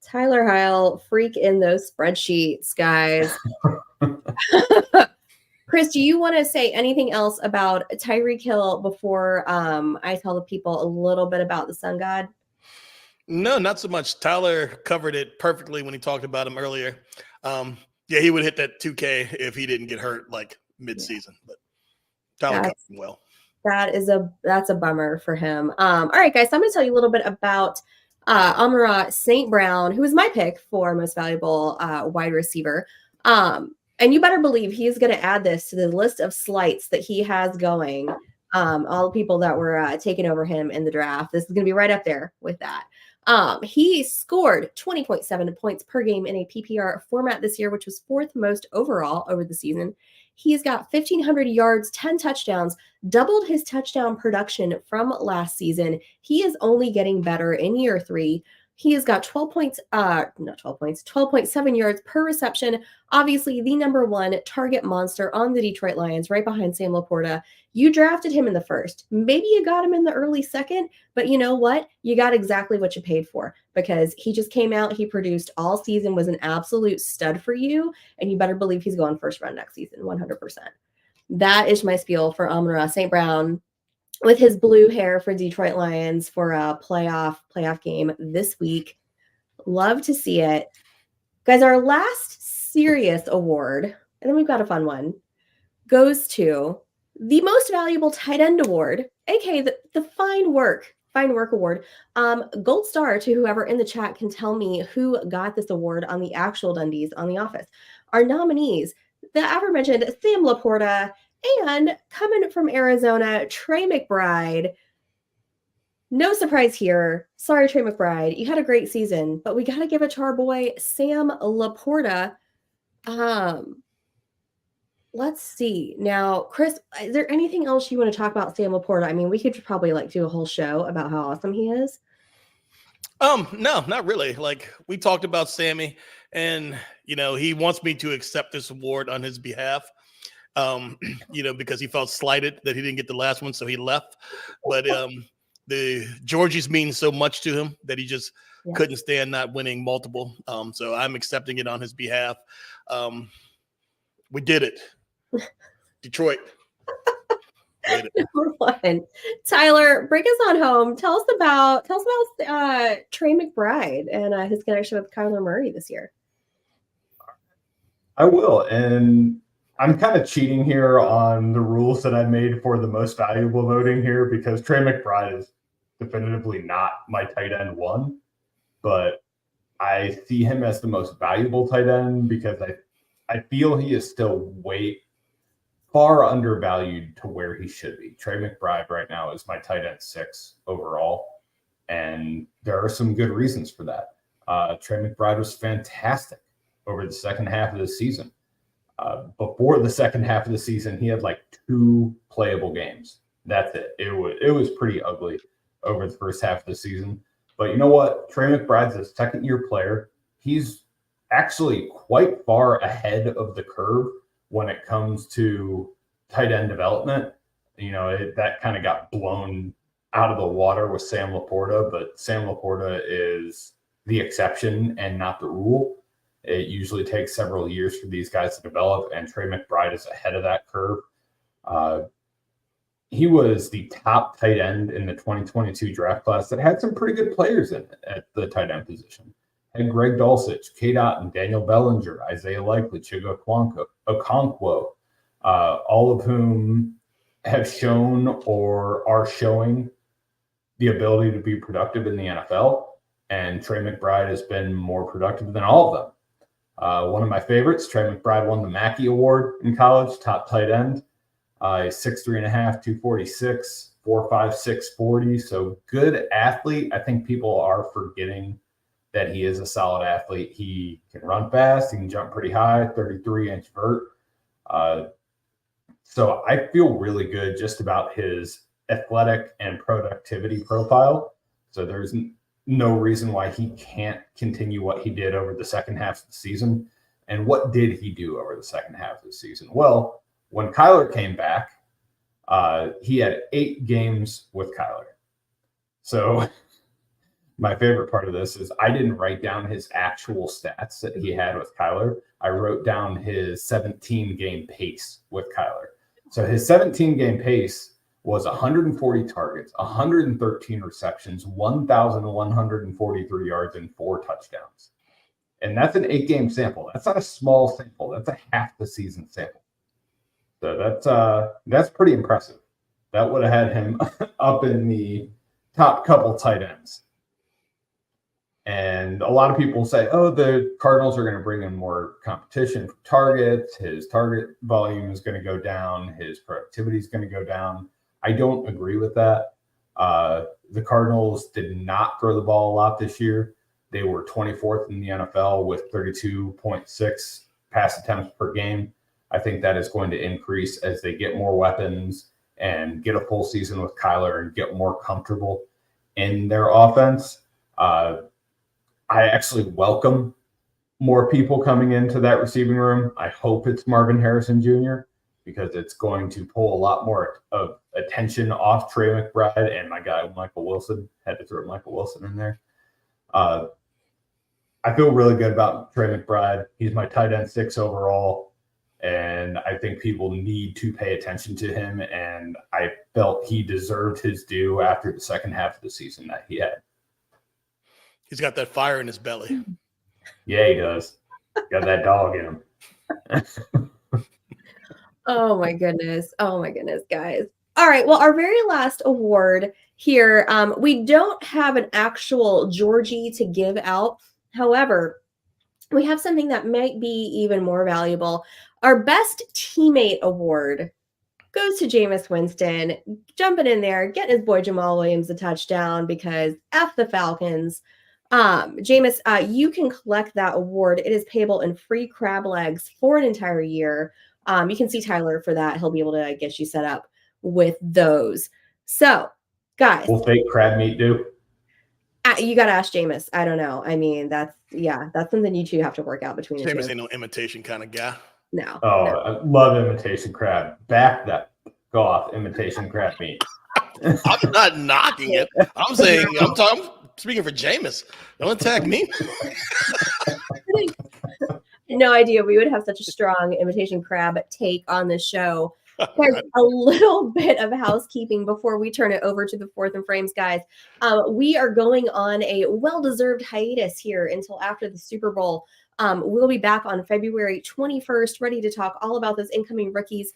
Tyler Heil, freak in those spreadsheets, guys. Chris, do you want to say anything else about Tyreek Hill before I tell the people a little bit about the Sun God? No, not so much. Tyler covered it perfectly when he talked about him earlier. Yeah, he would hit that 2K if he didn't get hurt like mid-season. But Tyler covered him well. That's a bummer for him. All right, guys, so I'm going to tell you a little bit about Amon-Ra St. Brown, who was my pick for most valuable wide receiver. And you better believe he's going to add this to the list of slights that he has going. All the people that were taking over him in the draft. This is going to be right up there with that. He scored 20.7 points per game in a PPR format this year, which was 4th most overall over the season. He's got 1,500 yards, 10 touchdowns, doubled his touchdown production from last season. He is only getting better in year 3. He has got 12.7 yards per reception. Obviously, the number 1 target monster on the Detroit Lions, right behind Sam Laporta. You drafted him in the 1st. Maybe you got him in the early 2nd, but you know what? You got exactly what you paid for because he just came out. He produced all season, was an absolute stud for you, and you better believe he's going first round next season, 100%. That is my spiel for Amon-Ra St. Brown. With his blue hair for Detroit Lions for a playoff game this week. Love to see it. Guys, our last serious award, and then we've got a fun one, goes to the Most Valuable Tight End Award, aka the Fine Work Award. Gold star to whoever in the chat can tell me who got this award on the actual Dundies on The Office. Our nominees, the aforementioned Sam Laporta, and coming from Arizona, Trey McBride. No surprise here. Sorry, Trey McBride. You had a great season, but we got to give it to our boy, Sam Laporta. Let's see. Now, Chris, is there anything else you want to talk about Sam Laporta? I mean, we could probably do a whole show about how awesome he is. No, not really. We talked about Sammy, and, he wants me to accept this award on his behalf. Because he felt slighted that he didn't get the last one, so he left. But the Georgies mean so much to him that he just couldn't stand not winning multiple. So I'm accepting it on his behalf. We did it, Detroit. Number 1, Tyler, bring us on home. Tell us about Trey McBride and his connection with Kyler Murray this year. I will, and I'm kind of cheating here on the rules that I made for the most valuable voting here because Trey McBride is definitively not my tight end 1, but I see him as the most valuable tight end because I feel he is still far undervalued to where he should be. Trey McBride right now is my tight end 6 overall, and there are some good reasons for that. Trey McBride was fantastic over the second half of the season. Before the second half of the season, he had 2 playable games. That's it. It was pretty ugly over the first half of the season. But you know what? Trey McBride's a second-year player. He's actually quite far ahead of the curve when it comes to tight end development. That kind of got blown out of the water with Sam Laporta, but Sam Laporta is the exception and not the rule. It usually takes several years for these guys to develop, and Trey McBride is ahead of that curve. He was the top tight end in the 2022 draft class that had some pretty good players in it at the tight end position. Had Greg Dulcich, K. Dotton, Daniel Bellinger, Isaiah Likely, Chigo Okonkwo, all of whom have shown or are showing the ability to be productive in the NFL, and Trey McBride has been more productive than all of them. One of my favorites, Trey McBride won the Mackey Award in college, top tight end. He's 6'3.5", 246, 4'5", 640. So good athlete. I think people are forgetting that he is a solid athlete. He can run fast. He can jump pretty high, 33-inch vert. So I feel really good just about his athletic and productivity profile. So there's no reason why he can't continue what he did over the second half of the season. And what did he do over the second half of the season? Well, when Kyler came back, he had 8 games with Kyler. So my favorite part of this is I didn't write down his actual stats that he had with Kyler. I wrote down his 17-game pace with Kyler. So his 17-game pace was 140 targets, 113 receptions, 1,143 yards, and 4 touchdowns. And that's an 8-game sample. That's not a small sample. That's a half the season sample. So that's pretty impressive. That would have had him up in the top couple tight ends. And a lot of people say, oh, the Cardinals are going to bring in more competition for targets. His target volume is going to go down. His productivity is going to go down. I don't agree with that. The Cardinals did not throw the ball a lot this year. They were 24th in the NFL with 32.6 pass attempts per game. I think that is going to increase as they get more weapons and get a full season with Kyler and get more comfortable in their offense. I actually welcome more people coming into that receiving room. I hope it's Marvin Harrison Jr. because it's going to pull a lot more of attention off Trey McBride and my guy, Michael Wilson. Had to throw Michael Wilson in there. I feel really good about Trey McBride. He's my tight end 6 overall, and I think people need to pay attention to him, and I felt he deserved his due after the second half of the season that he had. He's got that fire in his belly. Yeah, he does. Got that dog in him. Oh my goodness, guys. All right, well, our very last award here, we don't have an actual Georgie to give out. However, we have something that might be even more valuable. Our best teammate award goes to Jameis Winston, jumping in there, getting his boy Jamal Williams a touchdown because F the Falcons. Jameis, you can collect that award. It is payable in free crab legs for an entire year. You can see Tyler for that. He'll be able to get you set up with those. So, guys. Will fake crab meat do? You got to ask Jameis. I don't know. I mean, that's something you two have to work out between the two. Jameis ain't no imitation kind of guy. No. Oh, no. I love imitation crab. Back that off imitation crab meat. I'm not knocking it. I'm saying, I'm speaking for Jameis. Don't attack me. No idea we would have such a strong imitation crab take on this show. There's a little bit of housekeeping before we turn it over to the Fourth and Frames guys. We are going on a well-deserved hiatus here until after the Super Bowl. We'll be back on February 21st, ready to talk all about those incoming rookies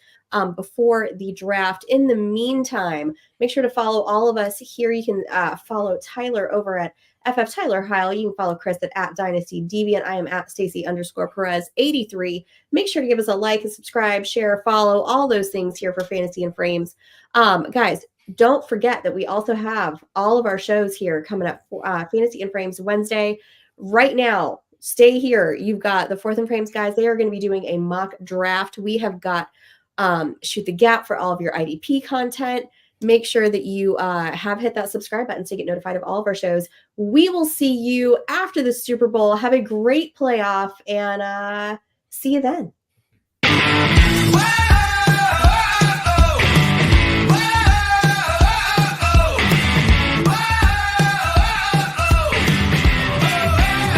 before the draft. In the meantime, make sure to follow all of us here. You can follow Tyler over at FF Tyler Heil. You can follow Chris at Dynasty Deviant. I am at Stacy_Perez83. Make sure to give us a like and subscribe, share, follow, all those things here for Fantasy and Frames. Guys, don't forget that we also have all of our shows here coming up for Fantasy and Frames Wednesday. Right now, stay here. You've got the Fourth and Frames guys. They are going to be doing a mock draft. We have got Shoot the Gap for all of your IDP content. Make sure that you have hit that subscribe button to get notified of all of our shows. We will see you after the Super Bowl. Have a great playoff and see you then.